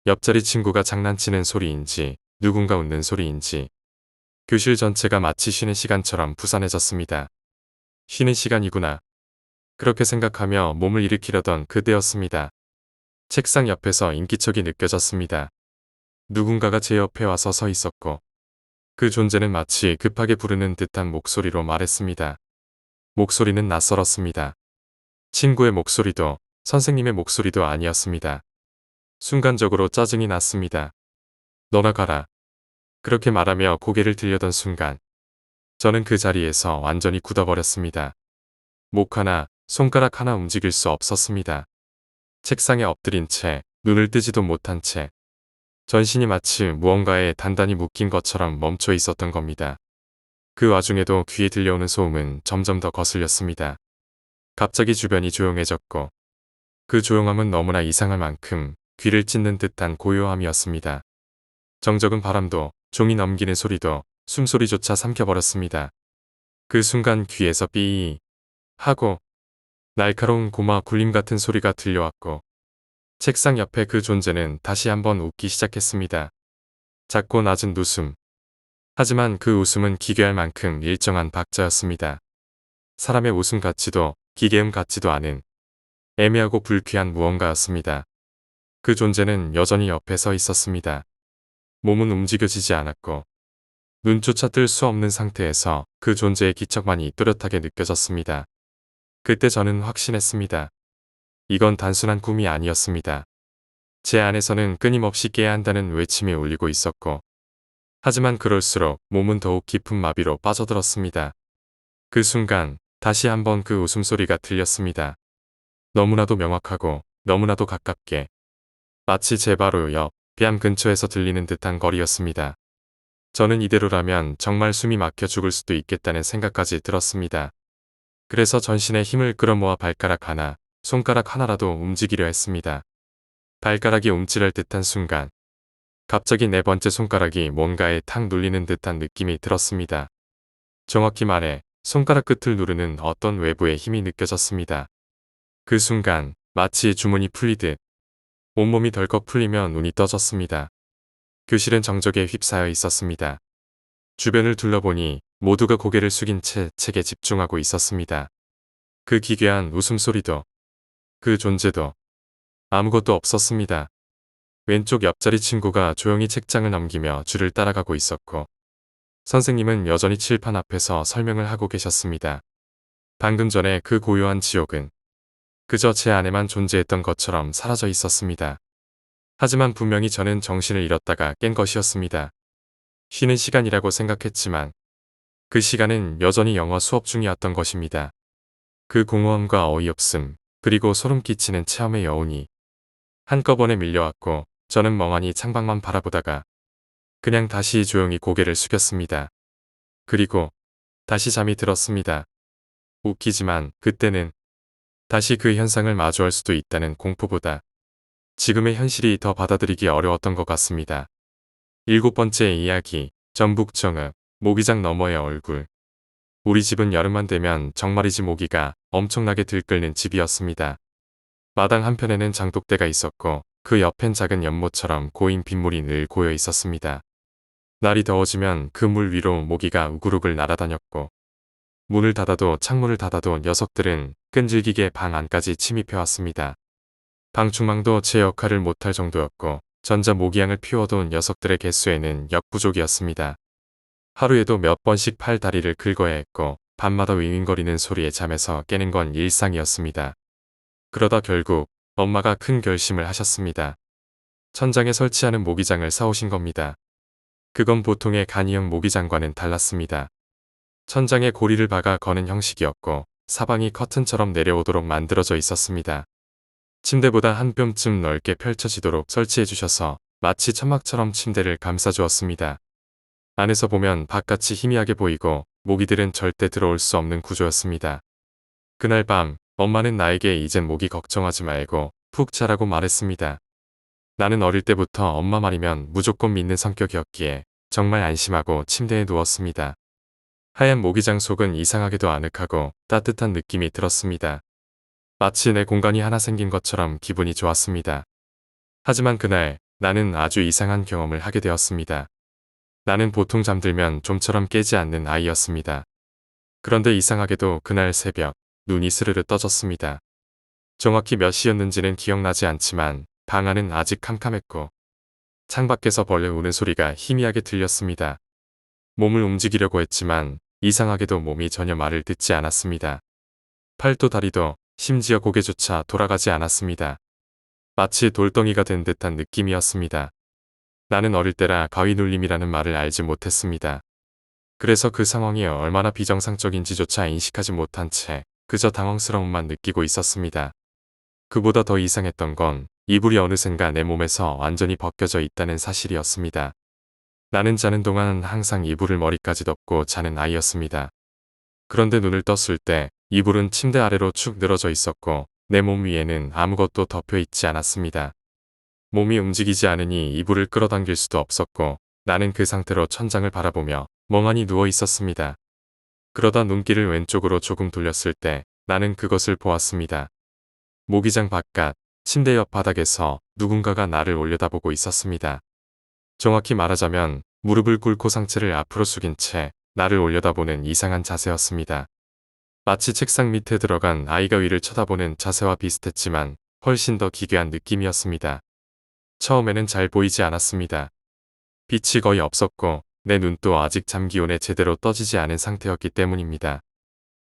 옆자리 친구가 장난치는 소리인지 누군가 웃는 소리인지 교실 전체가 마치 쉬는 시간처럼 부산해졌습니다. 쉬는 시간이구나. 그렇게 생각하며 몸을 일으키려던 그때였습니다. 책상 옆에서 인기척이 느껴졌습니다. 누군가가 제 옆에 와서 서 있었고 그 존재는 마치 급하게 부르는 듯한 목소리로 말했습니다. 목소리는 낯설었습니다. 친구의 목소리도 선생님의 목소리도 아니었습니다. 순간적으로 짜증이 났습니다. 너나 가라. 그렇게 말하며 고개를 들려던 순간 저는 그 자리에서 완전히 굳어버렸습니다. 목 하나, 손가락 하나 움직일 수 없었습니다. 책상에 엎드린 채 눈을 뜨지도 못한 채 전신이 마치 무언가에 단단히 묶인 것처럼 멈춰 있었던 겁니다. 그 와중에도 귀에 들려오는 소음은 점점 더 거슬렸습니다. 갑자기 주변이 조용해졌고 그 조용함은 너무나 이상할 만큼 귀를 찢는 듯한 고요함이었습니다. 정적은 바람도 종이 넘기는 소리도 숨소리조차 삼켜버렸습니다. 그 순간 귀에서 삐 하고 날카로운 고마 굴림 같은 소리가 들려왔고 책상 옆에 그 존재는 다시 한번 웃기 시작했습니다. 작고 낮은 웃음. 하지만 그 웃음은 기괴할 만큼 일정한 박자였습니다. 사람의 웃음 같지도 기계음 같지도 않은 애매하고 불쾌한 무언가였습니다. 그 존재는 여전히 옆에 서 있었습니다. 몸은 움직여지지 않았고 눈조차 뜰 수 없는 상태에서 그 존재의 기척만이 또렷하게 느껴졌습니다. 그때 저는 확신했습니다. 이건 단순한 꿈이 아니었습니다. 제 안에서는 끊임없이 깨야 한다는 외침이 울리고 있었고 하지만 그럴수록 몸은 더욱 깊은 마비로 빠져들었습니다. 그 순간 다시 한번 그 웃음소리가 들렸습니다. 너무나도 명확하고 너무나도 가깝게 마치 제 바로 옆 뺨 근처에서 들리는 듯한 거리였습니다. 저는 이대로라면 정말 숨이 막혀 죽을 수도 있겠다는 생각까지 들었습니다. 그래서 전신에 힘을 끌어모아 발가락 하나, 손가락 하나라도 움직이려 했습니다. 발가락이 움찔할 듯한 순간 갑자기 네 번째 손가락이 뭔가에 탁 눌리는 듯한 느낌이 들었습니다. 정확히 말해 손가락 끝을 누르는 어떤 외부의 힘이 느껴졌습니다. 그 순간 마치 주문이 풀리듯 온몸이 덜컥 풀리며 눈이 떠졌습니다. 교실은 정적에 휩싸여 있었습니다. 주변을 둘러보니 모두가 고개를 숙인 채 책에 집중하고 있었습니다. 그 기괴한 웃음소리도 그 존재도 아무것도 없었습니다. 왼쪽 옆자리 친구가 조용히 책장을 넘기며 줄을 따라가고 있었고 선생님은 여전히 칠판 앞에서 설명을 하고 계셨습니다. 방금 전에 그 고요한 지옥은 그저 제 안에만 존재했던 것처럼 사라져 있었습니다. 하지만 분명히 저는 정신을 잃었다가 깬 것이었습니다. 쉬는 시간이라고 생각했지만 그 시간은 여전히 영어 수업 중이었던 것입니다. 그 공허함과 어이없음 그리고 소름 끼치는 체험의 여운이 한꺼번에 밀려왔고 저는 멍하니 창밖만 바라보다가 그냥 다시 조용히 고개를 숙였습니다. 그리고 다시 잠이 들었습니다. 웃기지만 그때는 다시 그 현상을 마주할 수도 있다는 공포보다 지금의 현실이 더 받아들이기 어려웠던 것 같습니다. 7번째 이야기, 전북정읍, 모기장 너머의 얼굴. 우리 집은 여름만 되면 정말이지 모기가 엄청나게 들끓는 집이었습니다. 마당 한편에는 장독대가 있었고 그 옆엔 작은 연못처럼 고인 빗물이 늘 고여 있었습니다. 날이 더워지면 그 물 위로 모기가 우글우글 날아다녔고 문을 닫아도 창문을 닫아도 녀석들은 끈질기게 방 안까지 침입해왔습니다. 방충망도 제 역할을 못할 정도였고 전자 모기향을 피워둔 녀석들의 개수에는 역부족이었습니다. 하루에도 몇 번씩 팔 다리를 긁어야 했고 밤마다 윙윙거리는 소리에 잠에서 깨는 건 일상이었습니다. 그러다 결국 엄마가 큰 결심을 하셨습니다. 천장에 설치하는 모기장을 사오신 겁니다. 그건 보통의 간이형 모기장과는 달랐습니다. 천장에 고리를 박아 거는 형식이었고 사방이 커튼처럼 내려오도록 만들어져 있었습니다. 침대보다 한 뼘쯤 넓게 펼쳐지도록 설치해 주셔서 마치 천막처럼 침대를 감싸주었습니다. 안에서 보면 바깥이 희미하게 보이고 모기들은 절대 들어올 수 없는 구조였습니다. 그날 밤 엄마는 나에게 이젠 모기 걱정하지 말고 푹 자라고 말했습니다. 나는 어릴 때부터 엄마 말이면 무조건 믿는 성격이었기에 정말 안심하고 침대에 누웠습니다. 하얀 모기장 속은 이상하게도 아늑하고 따뜻한 느낌이 들었습니다. 마치 내 공간이 하나 생긴 것처럼 기분이 좋았습니다. 하지만 그날 나는 아주 이상한 경험을 하게 되었습니다. 나는 보통 잠들면 좀처럼 깨지 않는 아이였습니다. 그런데 이상하게도 그날 새벽 눈이 스르르 떠졌습니다. 정확히 몇 시였는지는 기억나지 않지만 방 안은 아직 캄캄했고 창밖에서 벌레 우는 소리가 희미하게 들렸습니다. 몸을 움직이려고 했지만 이상하게도 몸이 전혀 말을 듣지 않았습니다. 팔도 다리도 심지어 고개조차 돌아가지 않았습니다. 마치 돌덩이가 된 듯한 느낌이었습니다. 나는 어릴 때라 바위 눌림이라는 말을 알지 못했습니다. 그래서 그 상황이 얼마나 비정상적인지조차 인식하지 못한 채 그저 당황스러움만 느끼고 있었습니다. 그보다 더 이상했던 건 이불이 어느샌가 내 몸에서 완전히 벗겨져 있다는 사실이었습니다. 나는 자는 동안 항상 이불을 머리까지 덮고 자는 아이였습니다. 그런데 눈을 떴을 때 이불은 침대 아래로 축 늘어져 있었고 내 몸 위에는 아무것도 덮여 있지 않았습니다. 몸이 움직이지 않으니 이불을 끌어당길 수도 없었고 나는 그 상태로 천장을 바라보며 멍하니 누워 있었습니다. 그러다 눈길을 왼쪽으로 조금 돌렸을 때 나는 그것을 보았습니다. 모기장 바깥 침대 옆 바닥에서 누군가가 나를 올려다보고 있었습니다. 정확히 말하자면 무릎을 꿇고 상체를 앞으로 숙인 채 나를 올려다보는 이상한 자세였습니다. 마치 책상 밑에 들어간 아이가 위를 쳐다보는 자세와 비슷했지만 훨씬 더 기괴한 느낌이었습니다. 처음에는 잘 보이지 않았습니다. 빛이 거의 없었고 내 눈도 아직 잠기운에 제대로 떠지지 않은 상태였기 때문입니다.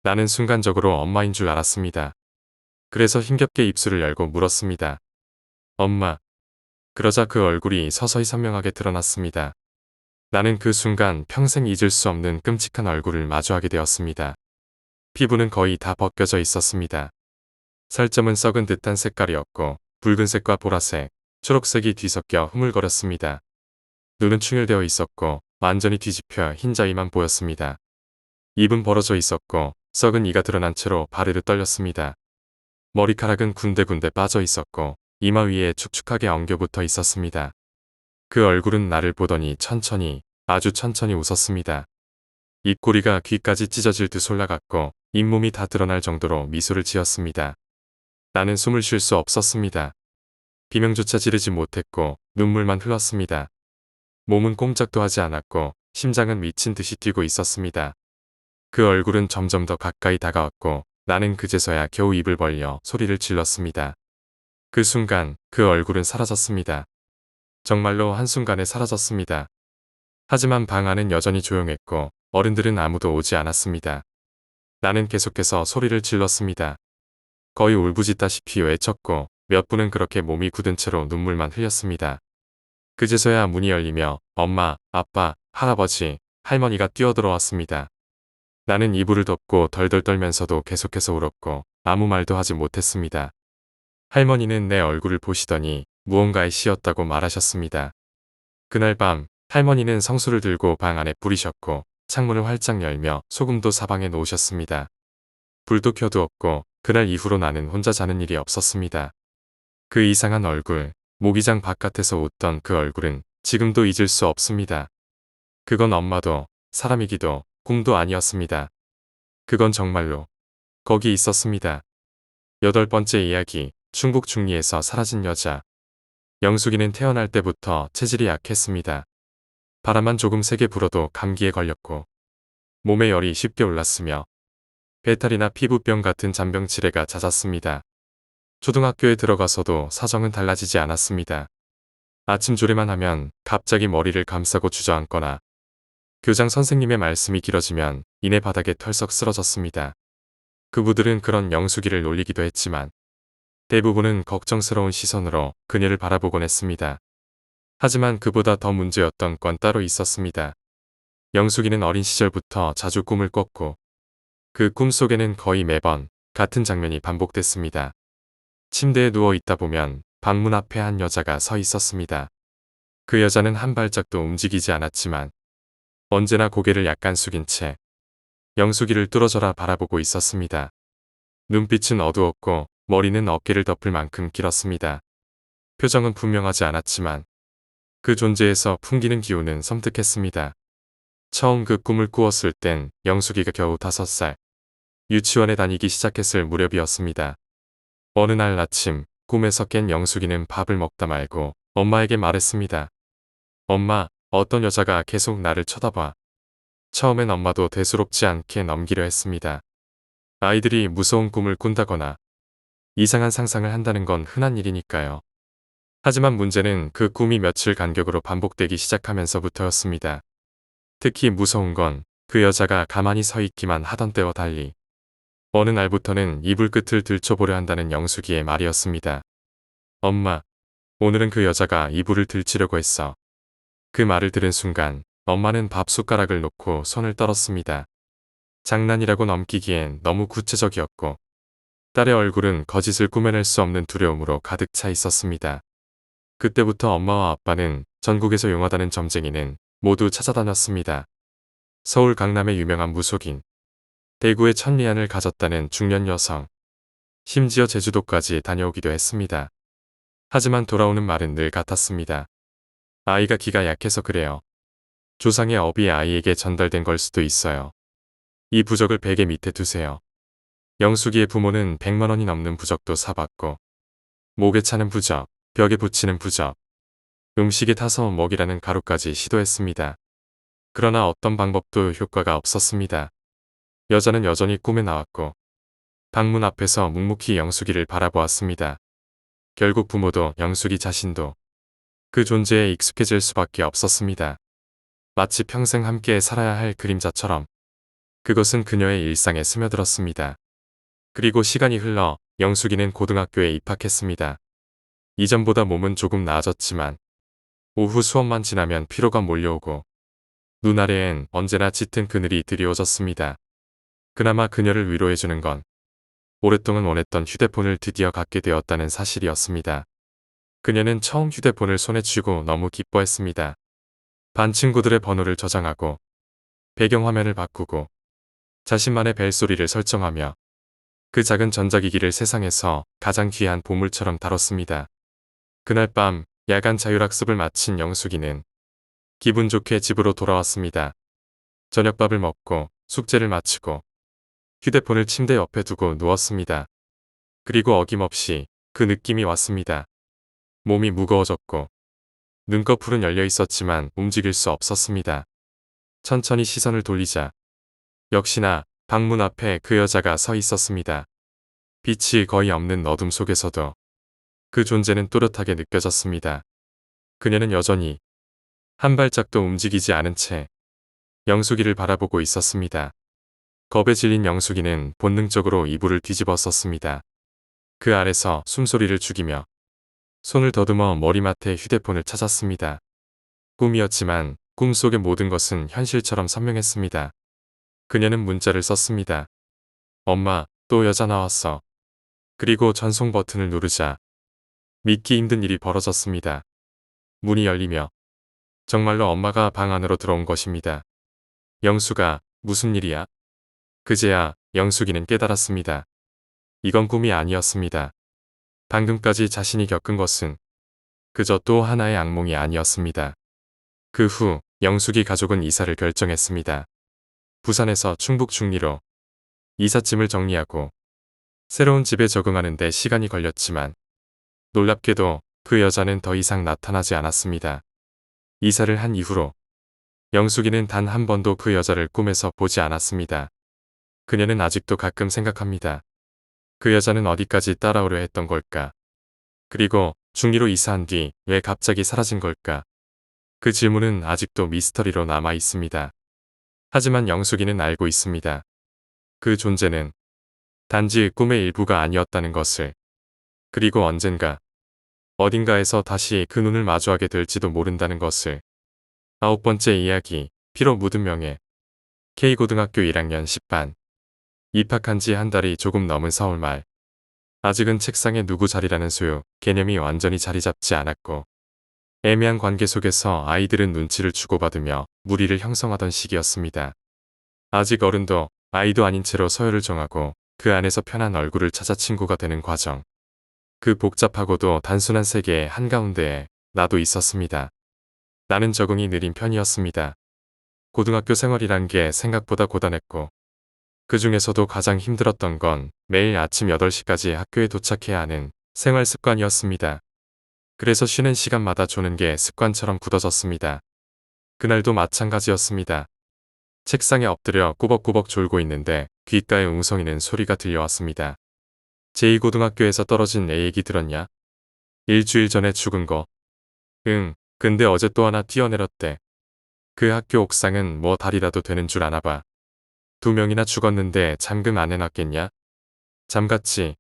나는 순간적으로 엄마인 줄 알았습니다. 그래서 힘겹게 입술을 열고 물었습니다. 엄마. 그러자 그 얼굴이 서서히 선명하게 드러났습니다. 나는 그 순간 평생 잊을 수 없는 끔찍한 얼굴을 마주하게 되었습니다. 피부는 거의 다 벗겨져 있었습니다. 살점은 썩은 듯한 색깔이었고 붉은색과 보라색, 초록색이 뒤섞여 흐물거렸습니다. 눈은 충혈되어 있었고 완전히 뒤집혀 흰자위만 보였습니다. 입은 벌어져 있었고 썩은 이가 드러난 채로 바르르 떨렸습니다. 머리카락은 군데군데 빠져 있었고 이마 위에 축축하게 엉겨붙어 있었습니다. 그 얼굴은 나를 보더니 천천히, 아주 천천히 웃었습니다. 입꼬리가 귀까지 찢어질 듯 올라갔고 잇몸이 다 드러날 정도로 미소를 지었습니다. 나는 숨을 쉴 수 없었습니다. 비명조차 지르지 못했고 눈물만 흘렀습니다. 몸은 꼼짝도 하지 않았고 심장은 미친 듯이 뛰고 있었습니다. 그 얼굴은 점점 더 가까이 다가왔고 나는 그제서야 겨우 입을 벌려 소리를 질렀습니다. 그 순간 그 얼굴은 사라졌습니다. 정말로 한순간에 사라졌습니다. 하지만 방 안은 여전히 조용했고 어른들은 아무도 오지 않았습니다. 나는 계속해서 소리를 질렀습니다. 거의 울부짖다시피 외쳤고 몇 분은 그렇게 몸이 굳은 채로 눈물만 흘렸습니다. 그제서야 문이 열리며 엄마, 아빠, 할아버지, 할머니가 뛰어들어왔습니다. 나는 이불을 덮고 덜덜 떨면서도 계속해서 울었고 아무 말도 하지 못했습니다. 할머니는 내 얼굴을 보시더니 무언가에 씌었다고 말하셨습니다. 그날 밤 할머니는 성수를 들고 방 안에 뿌리셨고 창문을 활짝 열며 소금도 사방에 놓으셨습니다. 불도 켜두었고 그날 이후로 나는 혼자 자는 일이 없었습니다. 그 이상한 얼굴, 모기장 바깥에서 웃던 그 얼굴은 지금도 잊을 수 없습니다. 그건 엄마도 사람이기도 꿈도 아니었습니다. 그건 정말로 거기 있었습니다. 8번째 이야기, 충북 중리에서 사라진 여자. 영숙이는 태어날 때부터 체질이 약했습니다. 바람만 조금 세게 불어도 감기에 걸렸고 몸에 열이 쉽게 올랐으며 배탈이나 피부병 같은 잔병치레가 잦았습니다. 초등학교에 들어가서도 사정은 달라지지 않았습니다. 아침 조례만 하면 갑자기 머리를 감싸고 주저앉거나 교장 선생님의 말씀이 길어지면 이내 바닥에 털썩 쓰러졌습니다. 그부들은 그런 영숙이를 놀리기도 했지만 대부분은 걱정스러운 시선으로 그녀를 바라보곤 했습니다. 하지만 그보다 더 문제였던 건 따로 있었습니다. 영숙이는 어린 시절부터 자주 꿈을 꿨고 그 꿈 속에는 거의 매번 같은 장면이 반복됐습니다. 침대에 누워 있다 보면 방문 앞에 한 여자가 서 있었습니다. 그 여자는 한 발짝도 움직이지 않았지만 언제나 고개를 약간 숙인 채 영숙이를 뚫어져라 바라보고 있었습니다. 눈빛은 어두웠고 머리는 어깨를 덮을 만큼 길었습니다. 표정은 분명하지 않았지만 그 존재에서 풍기는 기운은 섬뜩했습니다. 처음 그 꿈을 꾸었을 땐 영숙이가 겨우 5살. 유치원에 다니기 시작했을 무렵이었습니다. 어느 날 아침 꿈에서 깬 영숙이는 밥을 먹다 말고 엄마에게 말했습니다. 엄마, 어떤 여자가 계속 나를 쳐다봐. 처음엔 엄마도 대수롭지 않게 넘기려 했습니다. 아이들이 무서운 꿈을 꾼다거나 이상한 상상을 한다는 건 흔한 일이니까요. 하지만 문제는 그 꿈이 며칠 간격으로 반복되기 시작하면서부터였습니다. 특히 무서운 건 그 여자가 가만히 서 있기만 하던 때와 달리 어느 날부터는 이불 끝을 들춰보려 한다는 영숙이의 말이었습니다. 엄마, 오늘은 그 여자가 이불을 들치려고 했어. 그 말을 들은 순간 엄마는 밥 숟가락을 놓고 손을 떨었습니다. 장난이라고 넘기기엔 너무 구체적이었고 딸의 얼굴은 거짓을 꾸며낼 수 없는 두려움으로 가득 차 있었습니다. 그때부터 엄마와 아빠는 전국에서 용하다는 점쟁이는 모두 찾아다녔습니다. 서울 강남의 유명한 무속인, 대구의 천리안을 가졌다는 중년 여성, 심지어 제주도까지 다녀오기도 했습니다. 하지만 돌아오는 말은 늘 같았습니다. 아이가 기가 약해서 그래요. 조상의 업이 아이에게 전달된 걸 수도 있어요. 이 부적을 베개 밑에 두세요. 영숙이의 부모는 100만 원이 넘는 부적도 사봤고, 목에 차는 부적, 벽에 붙이는 부적, 음식에 타서 먹이라는 가루까지 시도했습니다. 그러나 어떤 방법도 효과가 없었습니다. 여자는 여전히 꿈에 나왔고, 방문 앞에서 묵묵히 영숙이를 바라보았습니다. 결국 부모도 영숙이 자신도 그 존재에 익숙해질 수밖에 없었습니다. 마치 평생 함께 살아야 할 그림자처럼 그것은 그녀의 일상에 스며들었습니다. 그리고 시간이 흘러 영숙이는 고등학교에 입학했습니다. 이전보다 몸은 조금 나아졌지만 오후 수업만 지나면 피로가 몰려오고 눈 아래엔 언제나 짙은 그늘이 드리워졌습니다. 그나마 그녀를 위로해주는 건 오랫동안 원했던 휴대폰을 드디어 갖게 되었다는 사실이었습니다. 그녀는 처음 휴대폰을 손에 쥐고 너무 기뻐했습니다. 반 친구들의 번호를 저장하고 배경화면을 바꾸고 자신만의 벨소리를 설정하며 그 작은 전자기기를 세상에서 가장 귀한 보물처럼 다뤘습니다. 그날 밤 야간 자율학습을 마친 영숙이는 기분 좋게 집으로 돌아왔습니다. 저녁밥을 먹고 숙제를 마치고 휴대폰을 침대 옆에 두고 누웠습니다. 그리고 어김없이 그 느낌이 왔습니다. 몸이 무거워졌고 눈꺼풀은 열려 있었지만 움직일 수 없었습니다. 천천히 시선을 돌리자 역시나 방문 앞에 그 여자가 서 있었습니다. 빛이 거의 없는 어둠 속에서도 그 존재는 또렷하게 느껴졌습니다. 그녀는 여전히 한 발짝도 움직이지 않은 채 영숙이를 바라보고 있었습니다. 겁에 질린 영숙이는 본능적으로 이불을 뒤집어 썼습니다. 그 아래서 숨소리를 죽이며 손을 더듬어 머리맡에 휴대폰을 찾았습니다. 꿈이었지만 꿈속의 모든 것은 현실처럼 선명했습니다. 그녀는 문자를 썼습니다. 엄마, 또 여자 나왔어. 그리고 전송 버튼을 누르자 믿기 힘든 일이 벌어졌습니다. 문이 열리며 정말로 엄마가 방 안으로 들어온 것입니다. 영수가 무슨 일이야? 그제야 영숙이는 깨달았습니다. 이건 꿈이 아니었습니다. 방금까지 자신이 겪은 것은 그저 또 하나의 악몽이 아니었습니다. 그 후 영숙이 가족은 이사를 결정했습니다. 부산에서 충북 중리로 이삿짐을 정리하고 새로운 집에 적응하는 데 시간이 걸렸지만 놀랍게도 그 여자는 더 이상 나타나지 않았습니다. 이사를 한 이후로 영숙이는 단 한 번도 그 여자를 꿈에서 보지 않았습니다. 그녀는 아직도 가끔 생각합니다. 그 여자는 어디까지 따라오려 했던 걸까? 그리고 중리로 이사한 뒤 왜 갑자기 사라진 걸까? 그 질문은 아직도 미스터리로 남아 있습니다. 하지만 영숙이는 알고 있습니다. 그 존재는 단지 꿈의 일부가 아니었다는 것을. 그리고 언젠가 어딘가에서 다시 그 눈을 마주하게 될지도 모른다는 것을. 9번째 이야기, 피로 묻은 명예. K고등학교 1학년 10반. 입학한 지 한 달이 조금 넘은 4월 말. 아직은 책상에 누구 자리라는 소유, 개념이 완전히 자리 잡지 않았고 애매한 관계 속에서 아이들은 눈치를 주고받으며 무리를 형성하던 시기였습니다. 아직 어른도 아이도 아닌 채로 서열을 정하고 그 안에서 편한 얼굴을 찾아 친구가 되는 과정. 그 복잡하고도 단순한 세계의 한가운데에 나도 있었습니다. 나는 적응이 느린 편이었습니다. 고등학교 생활이란 게 생각보다 고단했고 그 중에서도 가장 힘들었던 건 매일 아침 8시까지 학교에 도착해야 하는 생활 습관이었습니다. 그래서 쉬는 시간마다 조는 게 습관처럼 굳어졌습니다. 그날도 마찬가지였습니다. 책상에 엎드려 꾸벅꾸벅 졸고 있는데 귓가에 웅성이는 소리가 들려왔습니다. 제2고등학교에서 떨어진 애 얘기 들었냐? 일주일 전에 죽은 거. 응, 근데 어제 또 하나 뛰어내렸대. 그 학교 옥상은 뭐 다리라도 되는 줄 아나 봐. 2명이나 죽었는데 잠금 안 해놨겠냐? 잠갔지.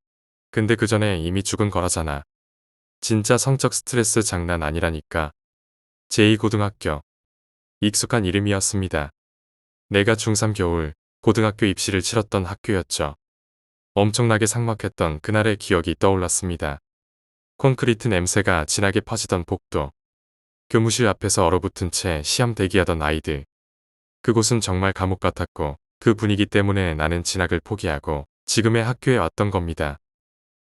근데 그 전에 이미 죽은 거라잖아. 진짜 성적 스트레스 장난 아니라니까. 제2고등학교. 익숙한 이름이었습니다. 내가 중3 겨울 고등학교 입시를 치렀던 학교였죠. 엄청나게 삭막했던 그날의 기억이 떠올랐습니다. 콘크리트 냄새가 진하게 퍼지던 복도. 교무실 앞에서 얼어붙은 채 시험 대기하던 아이들. 그곳은 정말 감옥 같았고 그 분위기 때문에 나는 진학을 포기하고 지금의 학교에 왔던 겁니다.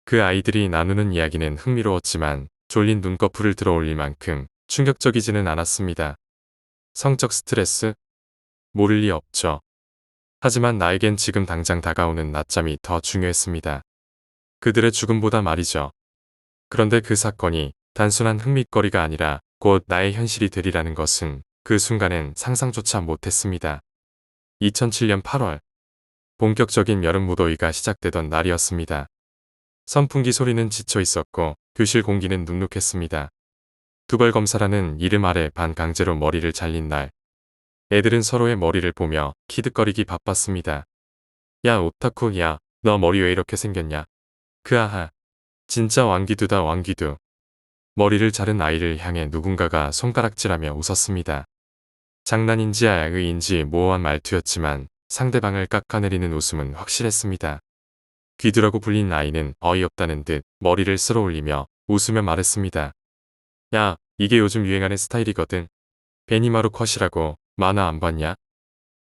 그 아이들이 나누는 이야기는 흥미로웠지만 졸린 눈꺼풀을 들어올릴 만큼 충격적이지는 않았습니다. 성적 스트레스? 모를 리 없죠. 하지만 나에겐 지금 당장 다가오는 낮잠이 더 중요했습니다. 그들의 죽음보다 말이죠. 그런데 그 사건이 단순한 흥미거리가 아니라 곧 나의 현실이 되리라는 것은 그 순간엔 상상조차 못했습니다. 2007년 8월 본격적인 여름 무더위가 시작되던 날이었습니다. 선풍기 소리는 지쳐 있었고 교실 공기는 눅눅했습니다. 두벌 검사라는 이름 아래 반강제로 머리를 잘린 날. 애들은 서로의 머리를 보며 키득거리기 바빴습니다. 야 오타쿠 야 너 머리 왜 이렇게 생겼냐. 그아하. 진짜 왕기두다 왕기두. 머리를 자른 아이를 향해 누군가가 손가락질하며 웃었습니다. 장난인지 아의인지 모호한 말투였지만 상대방을 깎아내리는 웃음은 확실했습니다. 귀두라고 불린 아이는 어이없다는 듯 머리를 쓸어 올리며 웃으며 말했습니다. 야, 이게 요즘 유행하는 스타일이거든. 베니마루 컷이라고 만화 안 봤냐?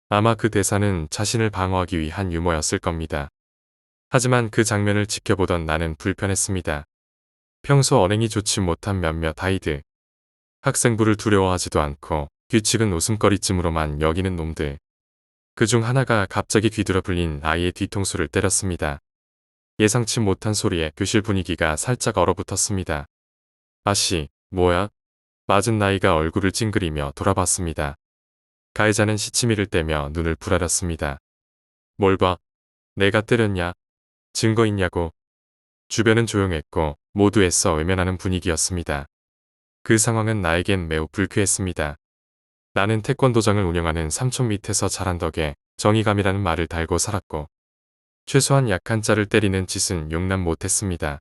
아마 그 대사는 자신을 방어하기 위한 유머였을 겁니다. 하지만 그 장면을 지켜보던 나는 불편했습니다. 평소 언행이 좋지 못한 몇몇 아이들. 학생부를 두려워하지도 않고 규칙은 웃음거리쯤으로만 여기는 놈들. 그중 하나가 갑자기 귀들어 불린 아이의 뒤통수를 때렸습니다. 예상치 못한 소리에 교실 분위기가 살짝 얼어붙었습니다. 아씨, 뭐야? 맞은 나이가 얼굴을 찡그리며 돌아봤습니다. 가해자는 시치미를 떼며 눈을 부라렸습니다. 뭘 봐? 내가 때렸냐? 증거 있냐고? 주변은 조용했고 모두 애써 외면하는 분위기였습니다. 그 상황은 나에겐 매우 불쾌했습니다. 나는 태권도장을 운영하는 삼촌 밑에서 자란 덕에 정의감이라는 말을 달고 살았고 최소한 약한 자를 때리는 짓은 용납 못했습니다.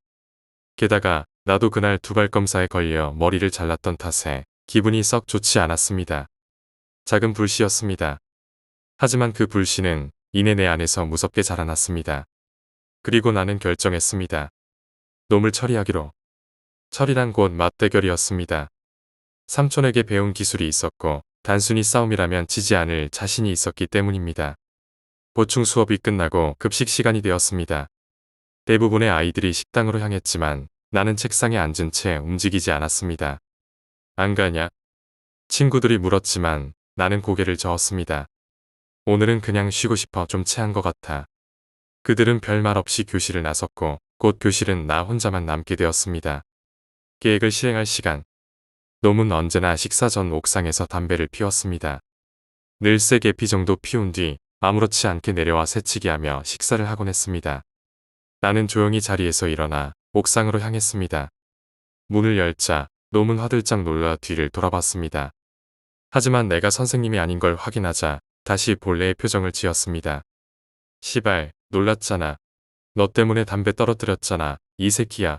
게다가 나도 그날 두발검사에 걸려 머리를 잘랐던 탓에 기분이 썩 좋지 않았습니다. 작은 불씨였습니다. 하지만 그 불씨는 이내 내 안에서 무섭게 자라났습니다. 그리고 나는 결정했습니다. 놈을 처리하기로. 처리란 곧 맞대결이었습니다. 삼촌에게 배운 기술이 있었고 단순히 싸움이라면 지지 않을 자신이 있었기 때문입니다. 보충 수업이 끝나고 급식 시간이 되었습니다. 대부분의 아이들이 식당으로 향했지만 나는 책상에 앉은 채 움직이지 않았습니다. 안 가냐? 친구들이 물었지만 나는 고개를 저었습니다. 오늘은 그냥 쉬고 싶어 좀 체한 것 같아. 그들은 별말 없이 교실을 나섰고 곧 교실은 나 혼자만 남게 되었습니다. 계획을 실행할 시간. 놈은 언제나 식사 전 옥상에서 담배를 피웠습니다. 늘 세 개피 정도 피운 뒤 아무렇지 않게 내려와 새치기하며 식사를 하곤 했습니다. 나는 조용히 자리에서 일어나 옥상으로 향했습니다. 문을 열자 놈은 화들짝 놀라 뒤를 돌아봤습니다. 하지만 내가 선생님이 아닌 걸 확인하자 다시 본래의 표정을 지었습니다. 시발, 놀랐잖아. 너 때문에 담배 떨어뜨렸잖아, 이 새끼야.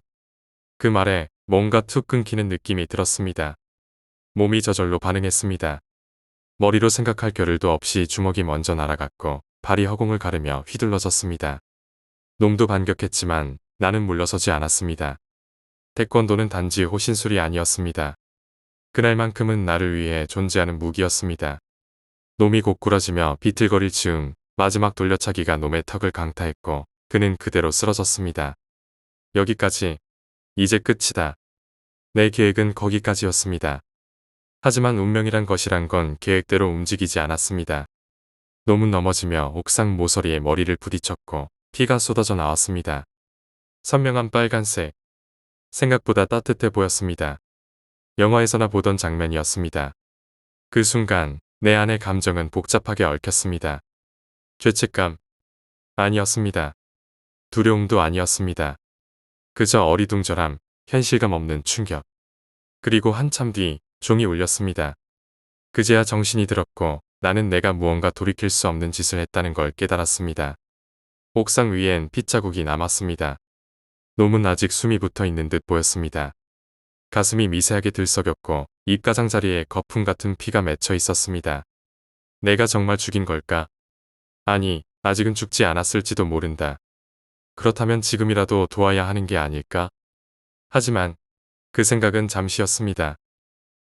그 말에 뭔가 툭 끊기는 느낌이 들었습니다. 몸이 저절로 반응했습니다. 머리로 생각할 겨를도 없이 주먹이 먼저 날아갔고 발이 허공을 가르며 휘둘러졌습니다. 놈도 반격했지만 나는 물러서지 않았습니다. 태권도는 단지 호신술이 아니었습니다. 그날만큼은 나를 위해 존재하는 무기였습니다. 놈이 고꾸라지며 비틀거릴 즈음 마지막 돌려차기가 놈의 턱을 강타했고 그는 그대로 쓰러졌습니다. 여기까지. 이제 끝이다. 내 계획은 거기까지였습니다. 하지만 운명이란 것이란 건 계획대로 움직이지 않았습니다. 놈은 넘어지며 옥상 모서리에 머리를 부딪혔고 피가 쏟아져 나왔습니다. 선명한 빨간색. 생각보다 따뜻해 보였습니다. 영화에서나 보던 장면이었습니다. 그 순간 내 안의 감정은 복잡하게 얽혔습니다. 죄책감? 아니었습니다. 두려움도 아니었습니다. 그저 어리둥절함, 현실감 없는 충격. 그리고 한참 뒤 종이 울렸습니다. 그제야 정신이 들었고 나는 내가 무언가 돌이킬 수 없는 짓을 했다는 걸 깨달았습니다. 옥상 위엔 핏자국이 남았습니다. 놈은 아직 숨이 붙어 있는 듯 보였습니다. 가슴이 미세하게 들썩였고 입가장자리에 거품 같은 피가 맺혀 있었습니다. 내가 정말 죽인 걸까? 아니, 아직은 죽지 않았을지도 모른다. 그렇다면 지금이라도 도와야 하는 게 아닐까? 하지만 그 생각은 잠시였습니다.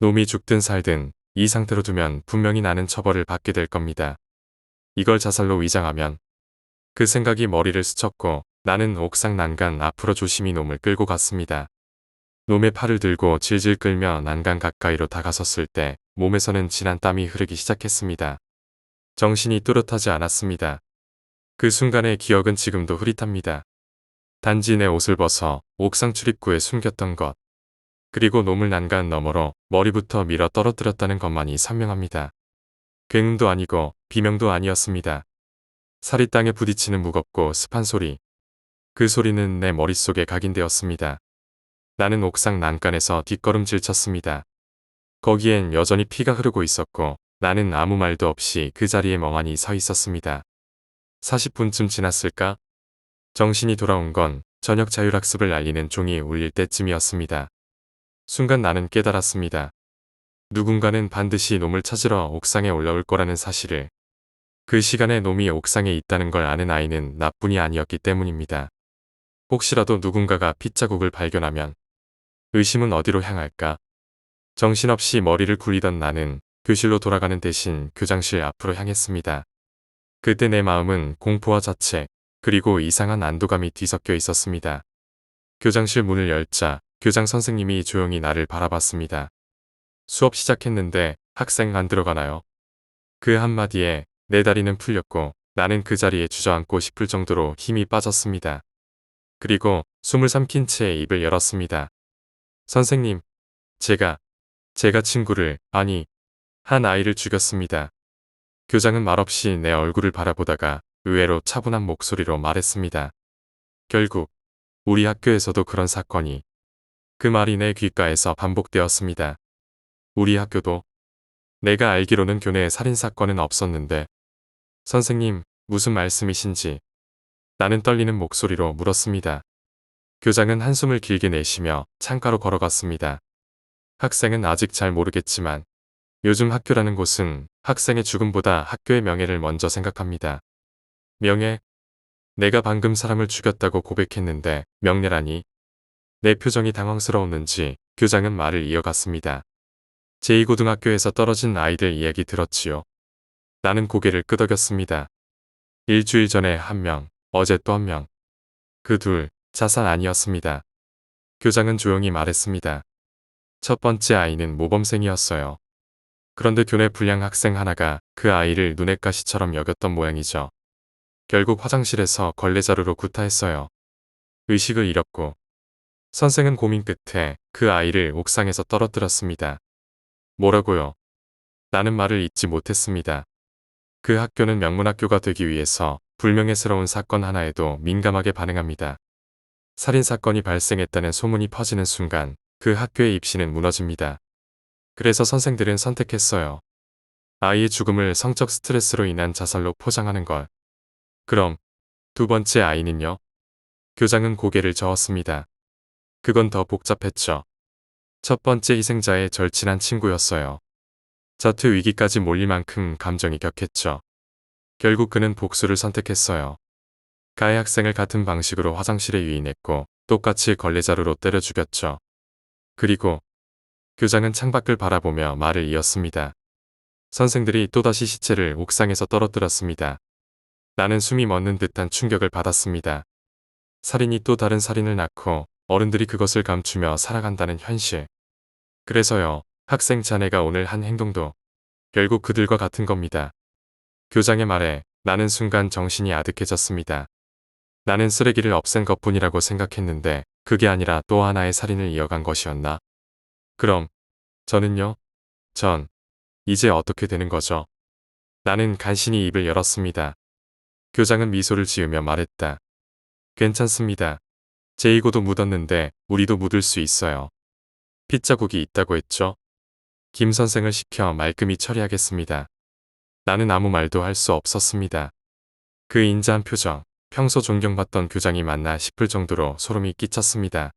놈이 죽든 살든 이 상태로 두면 분명히 나는 처벌을 받게 될 겁니다. 이걸 자살로 위장하면 그 생각이 머리를 스쳤고 나는 옥상 난간 앞으로 조심히 놈을 끌고 갔습니다. 놈의 팔을 들고 질질 끌며 난간 가까이로 다가섰을 때 몸에서는 진한 땀이 흐르기 시작했습니다. 정신이 또렷하지 않았습니다. 그 순간의 기억은 지금도 흐릿합니다. 단지 내 옷을 벗어 옥상 출입구에 숨겼던 것, 그리고 놈을 난간 너머로 머리부터 밀어 떨어뜨렸다는 것만이 선명합니다. 굉음도 아니고 비명도 아니었습니다. 살이 땅에 부딪히는 무겁고 습한 소리. 그 소리는 내 머릿속에 각인되었습니다. 나는 옥상 난간에서 뒷걸음질 쳤습니다. 거기엔 여전히 피가 흐르고 있었고 나는 아무 말도 없이 그 자리에 멍하니 서 있었습니다. 40분쯤 지났을까? 정신이 돌아온 건 저녁 자율학습을 알리는 종이 울릴 때쯤이었습니다. 순간 나는 깨달았습니다. 누군가는 반드시 놈을 찾으러 옥상에 올라올 거라는 사실을. 그 시간에 놈이 옥상에 있다는 걸 아는 아이는 나뿐이 아니었기 때문입니다. 혹시라도 누군가가 핏자국을 발견하면 의심은 어디로 향할까? 정신없이 머리를 굴리던 나는 교실로 돌아가는 대신 교장실 앞으로 향했습니다. 그때 내 마음은 공포와 자책, 그리고 이상한 안도감이 뒤섞여 있었습니다. 교장실 문을 열자 교장 선생님이 조용히 나를 바라봤습니다. 수업 시작했는데 학생 안 들어가나요? 그 한마디에 내 다리는 풀렸고 나는 그 자리에 주저앉고 싶을 정도로 힘이 빠졌습니다. 그리고 숨을 삼킨 채 입을 열었습니다. 선생님, 제가 친구를, 아니, 한 아이를 죽였습니다. 교장은 말없이 내 얼굴을 바라보다가 의외로 차분한 목소리로 말했습니다. 결국 우리 학교에서도 그런 사건이. 그 말이 내 귓가에서 반복되었습니다. 우리 학교도? 내가 알기로는 교내에 살인사건은 없었는데. 선생님, 무슨 말씀이신지. 나는 떨리는 목소리로 물었습니다. 교장은 한숨을 길게 내쉬며 창가로 걸어갔습니다. 학생은 아직 잘 모르겠지만 요즘 학교라는 곳은 학생의 죽음보다 학교의 명예를 먼저 생각합니다. 명예? 내가 방금 사람을 죽였다고 고백했는데 명예라니? 내 표정이 당황스러웠는지 교장은 말을 이어갔습니다. 제2고등학교에서 떨어진 아이들 이야기 들었지요. 나는 고개를 끄덕였습니다. 일주일 전에 한 명, 어제 또 한 명. 그 둘, 자살 아니었습니다. 교장은 조용히 말했습니다. 첫 번째 아이는 모범생이었어요. 그런데 교내 불량 학생 하나가 그 아이를 눈엣 가시처럼 여겼던 모양이죠. 결국 화장실에서 걸레자루로 구타했어요. 의식을 잃었고 선생은 고민 끝에 그 아이를 옥상에서 떨어뜨렸습니다. 뭐라고요? 나는 말을 잇지 못했습니다. 그 학교는 명문학교가 되기 위해서 불명예스러운 사건 하나에도 민감하게 반응합니다. 살인사건이 발생했다는 소문이 퍼지는 순간 그 학교의 입시는 무너집니다. 그래서 선생들은 선택했어요. 아이의 죽음을 성적 스트레스로 인한 자살로 포장하는 걸. 그럼 두 번째 아이는요? 교장은 고개를 저었습니다. 그건 더 복잡했죠. 첫 번째 희생자의 절친한 친구였어요. 자퇴 위기까지 몰릴 만큼 감정이 격했죠. 결국 그는 복수를 선택했어요. 가해 학생을 같은 방식으로 화장실에 유인했고 똑같이 걸레자루로 때려 죽였죠. 그리고 교장은 창밖을 바라보며 말을 이었습니다. 선생들이 또다시 시체를 옥상에서 떨어뜨렸습니다. 나는 숨이 멎는 듯한 충격을 받았습니다. 살인이 또 다른 살인을 낳고 어른들이 그것을 감추며 살아간다는 현실. 그래서요, 학생 자네가 오늘 한 행동도 결국 그들과 같은 겁니다. 교장의 말에 나는 순간 정신이 아득해졌습니다. 나는 쓰레기를 없앤 것뿐이라고 생각했는데 그게 아니라 또 하나의 살인을 이어간 것이었나? 그럼 저는요? 전 이제 어떻게 되는 거죠? 나는 간신히 입을 열었습니다. 교장은 미소를 지으며 말했다. 괜찮습니다. 제2고도 묻었는데 우리도 묻을 수 있어요. 핏자국이 있다고 했죠? 김 선생을 시켜 말끔히 처리하겠습니다. 나는 아무 말도 할 수 없었습니다. 그 인자한 표정, 평소 존경받던 교장이 맞나 싶을 정도로 소름이 끼쳤습니다.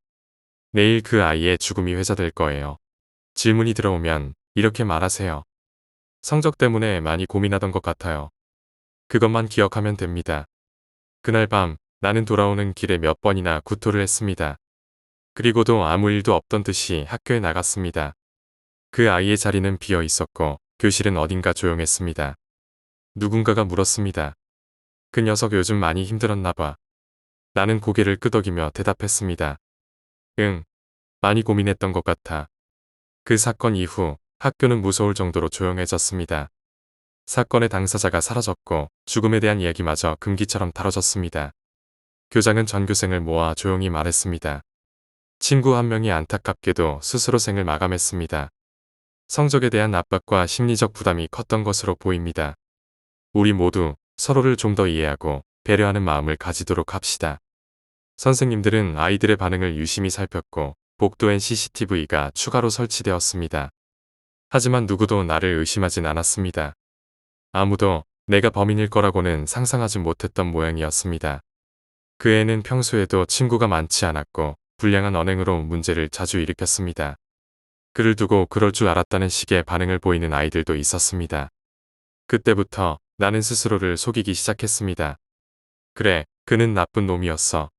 내일 그 아이의 죽음이 회자될 거예요. 질문이 들어오면 이렇게 말하세요. 성적 때문에 많이 고민하던 것 같아요. 그것만 기억하면 됩니다. 그날 밤 나는 돌아오는 길에 몇 번이나 구토를 했습니다. 그리고도 아무 일도 없던 듯이 학교에 나갔습니다. 그 아이의 자리는 비어 있었고 교실은 어딘가 조용했습니다. 누군가가 물었습니다. 그 녀석 요즘 많이 힘들었나 봐. 나는 고개를 끄덕이며 대답했습니다. 응, 많이 고민했던 것 같아. 그 사건 이후 학교는 무서울 정도로 조용해졌습니다. 사건의 당사자가 사라졌고 죽음에 대한 이야기마저 금기처럼 다뤄졌습니다. 교장은 전교생을 모아 조용히 말했습니다. 친구 한 명이 안타깝게도 스스로 생을 마감했습니다. 성적에 대한 압박과 심리적 부담이 컸던 것으로 보입니다. 우리 모두 서로를 좀 더 이해하고 배려하는 마음을 가지도록 합시다. 선생님들은 아이들의 반응을 유심히 살폈고 복도엔 CCTV가 추가로 설치되었습니다. 하지만 누구도 나를 의심하진 않았습니다. 아무도 내가 범인일 거라고는 상상하지 못했던 모양이었습니다. 그 애는 평소에도 친구가 많지 않았고 불량한 언행으로 문제를 자주 일으켰습니다. 그를 두고 그럴 줄 알았다는 식의 반응을 보이는 아이들도 있었습니다. 그때부터 나는 스스로를 속이기 시작했습니다. 그래, 그는 나쁜 놈이었어.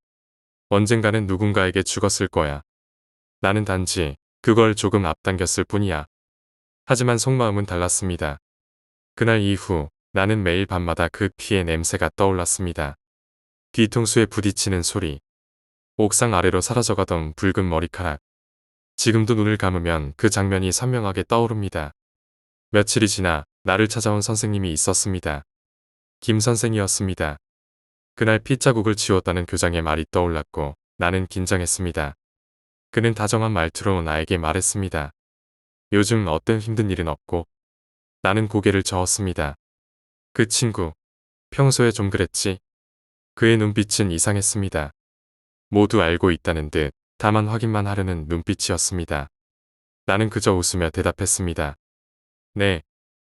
언젠가는 누군가에게 죽었을 거야. 나는 단지 그걸 조금 앞당겼을 뿐이야. 하지만 속마음은 달랐습니다. 그날 이후 나는 매일 밤마다 그 피의 냄새가 떠올랐습니다. 뒤통수에 부딪히는 소리, 옥상 아래로 사라져가던 붉은 머리카락. 지금도 눈을 감으면 그 장면이 선명하게 떠오릅니다. 며칠이 지나 나를 찾아온 선생님이 있었습니다. 김 선생이었습니다. 그날 핏자국을 지웠다는 교장의 말이 떠올랐고 나는 긴장했습니다. 그는 다정한 말투로 나에게 말했습니다. 요즘 어떤 힘든 일은 없고? 나는 고개를 저었습니다. 그 친구, 평소에 좀 그랬지? 그의 눈빛은 이상했습니다. 모두 알고 있다는 듯 다만 확인만 하려는 눈빛이었습니다. 나는 그저 웃으며 대답했습니다. 네,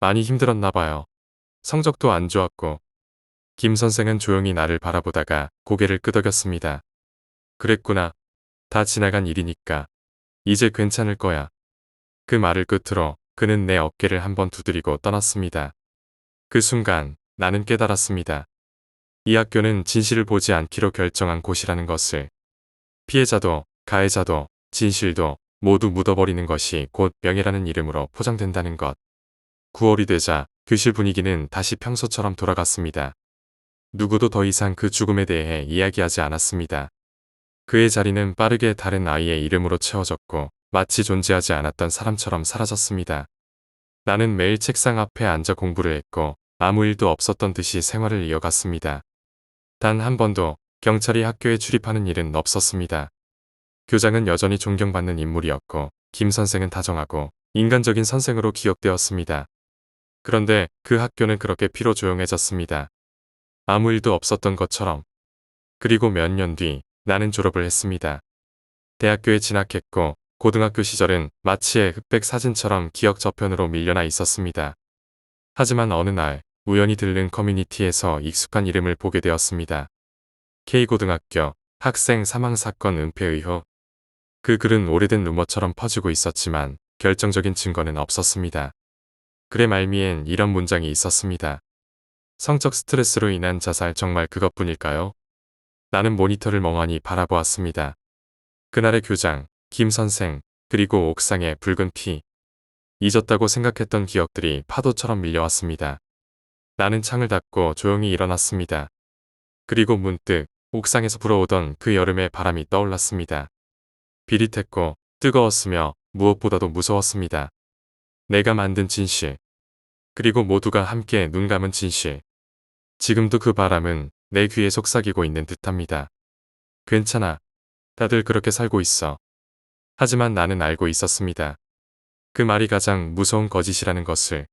많이 힘들었나 봐요. 성적도 안 좋았고. 김 선생은 조용히 나를 바라보다가 고개를 끄덕였습니다. 그랬구나. 다 지나간 일이니까. 이제 괜찮을 거야. 그 말을 끝으로 그는 내 어깨를 한번 두드리고 떠났습니다. 그 순간 나는 깨달았습니다. 이 학교는 진실을 보지 않기로 결정한 곳이라는 것을. 피해자도 가해자도 진실도 모두 묻어버리는 것이 곧 명예라는 이름으로 포장된다는 것. 9월이 되자 교실 분위기는 다시 평소처럼 돌아갔습니다. 누구도 더 이상 그 죽음에 대해 이야기하지 않았습니다. 그의 자리는 빠르게 다른 아이의 이름으로 채워졌고 마치 존재하지 않았던 사람처럼 사라졌습니다. 나는 매일 책상 앞에 앉아 공부를 했고 아무 일도 없었던 듯이 생활을 이어갔습니다. 단 한 번도 경찰이 학교에 출입하는 일은 없었습니다. 교장은 여전히 존경받는 인물이었고 김 선생은 다정하고 인간적인 선생으로 기억되었습니다. 그런데 그 학교는 그렇게 피로 조용해졌습니다. 아무 일도 없었던 것처럼. 그리고 몇 년 뒤 나는 졸업을 했습니다. 대학교에 진학했고 고등학교 시절은 마치의 흑백 사진처럼 기억 저편으로 밀려나 있었습니다. 하지만 어느 날 우연히 들른 커뮤니티에서 익숙한 이름을 보게 되었습니다. K고등학교 학생 사망사건 은폐 의혹. 그 글은 오래된 루머처럼 퍼지고 있었지만 결정적인 증거는 없었습니다. 글의 말미엔 이런 문장이 있었습니다. 성적 스트레스로 인한 자살 정말 그것뿐일까요? 나는 모니터를 멍하니 바라보았습니다. 그날의 교장, 김 선생, 그리고 옥상의 붉은 피. 잊었다고 생각했던 기억들이 파도처럼 밀려왔습니다. 나는 창을 닫고 조용히 일어났습니다. 그리고 문득 옥상에서 불어오던 그 여름의 바람이 떠올랐습니다. 비릿했고 뜨거웠으며 무엇보다도 무서웠습니다. 내가 만든 진실. 그리고 모두가 함께 눈 감은 진실. 지금도 그 바람은 내 귀에 속삭이고 있는 듯합니다. 괜찮아. 다들 그렇게 살고 있어. 하지만 나는 알고 있었습니다. 그 말이 가장 무서운 거짓이라는 것을.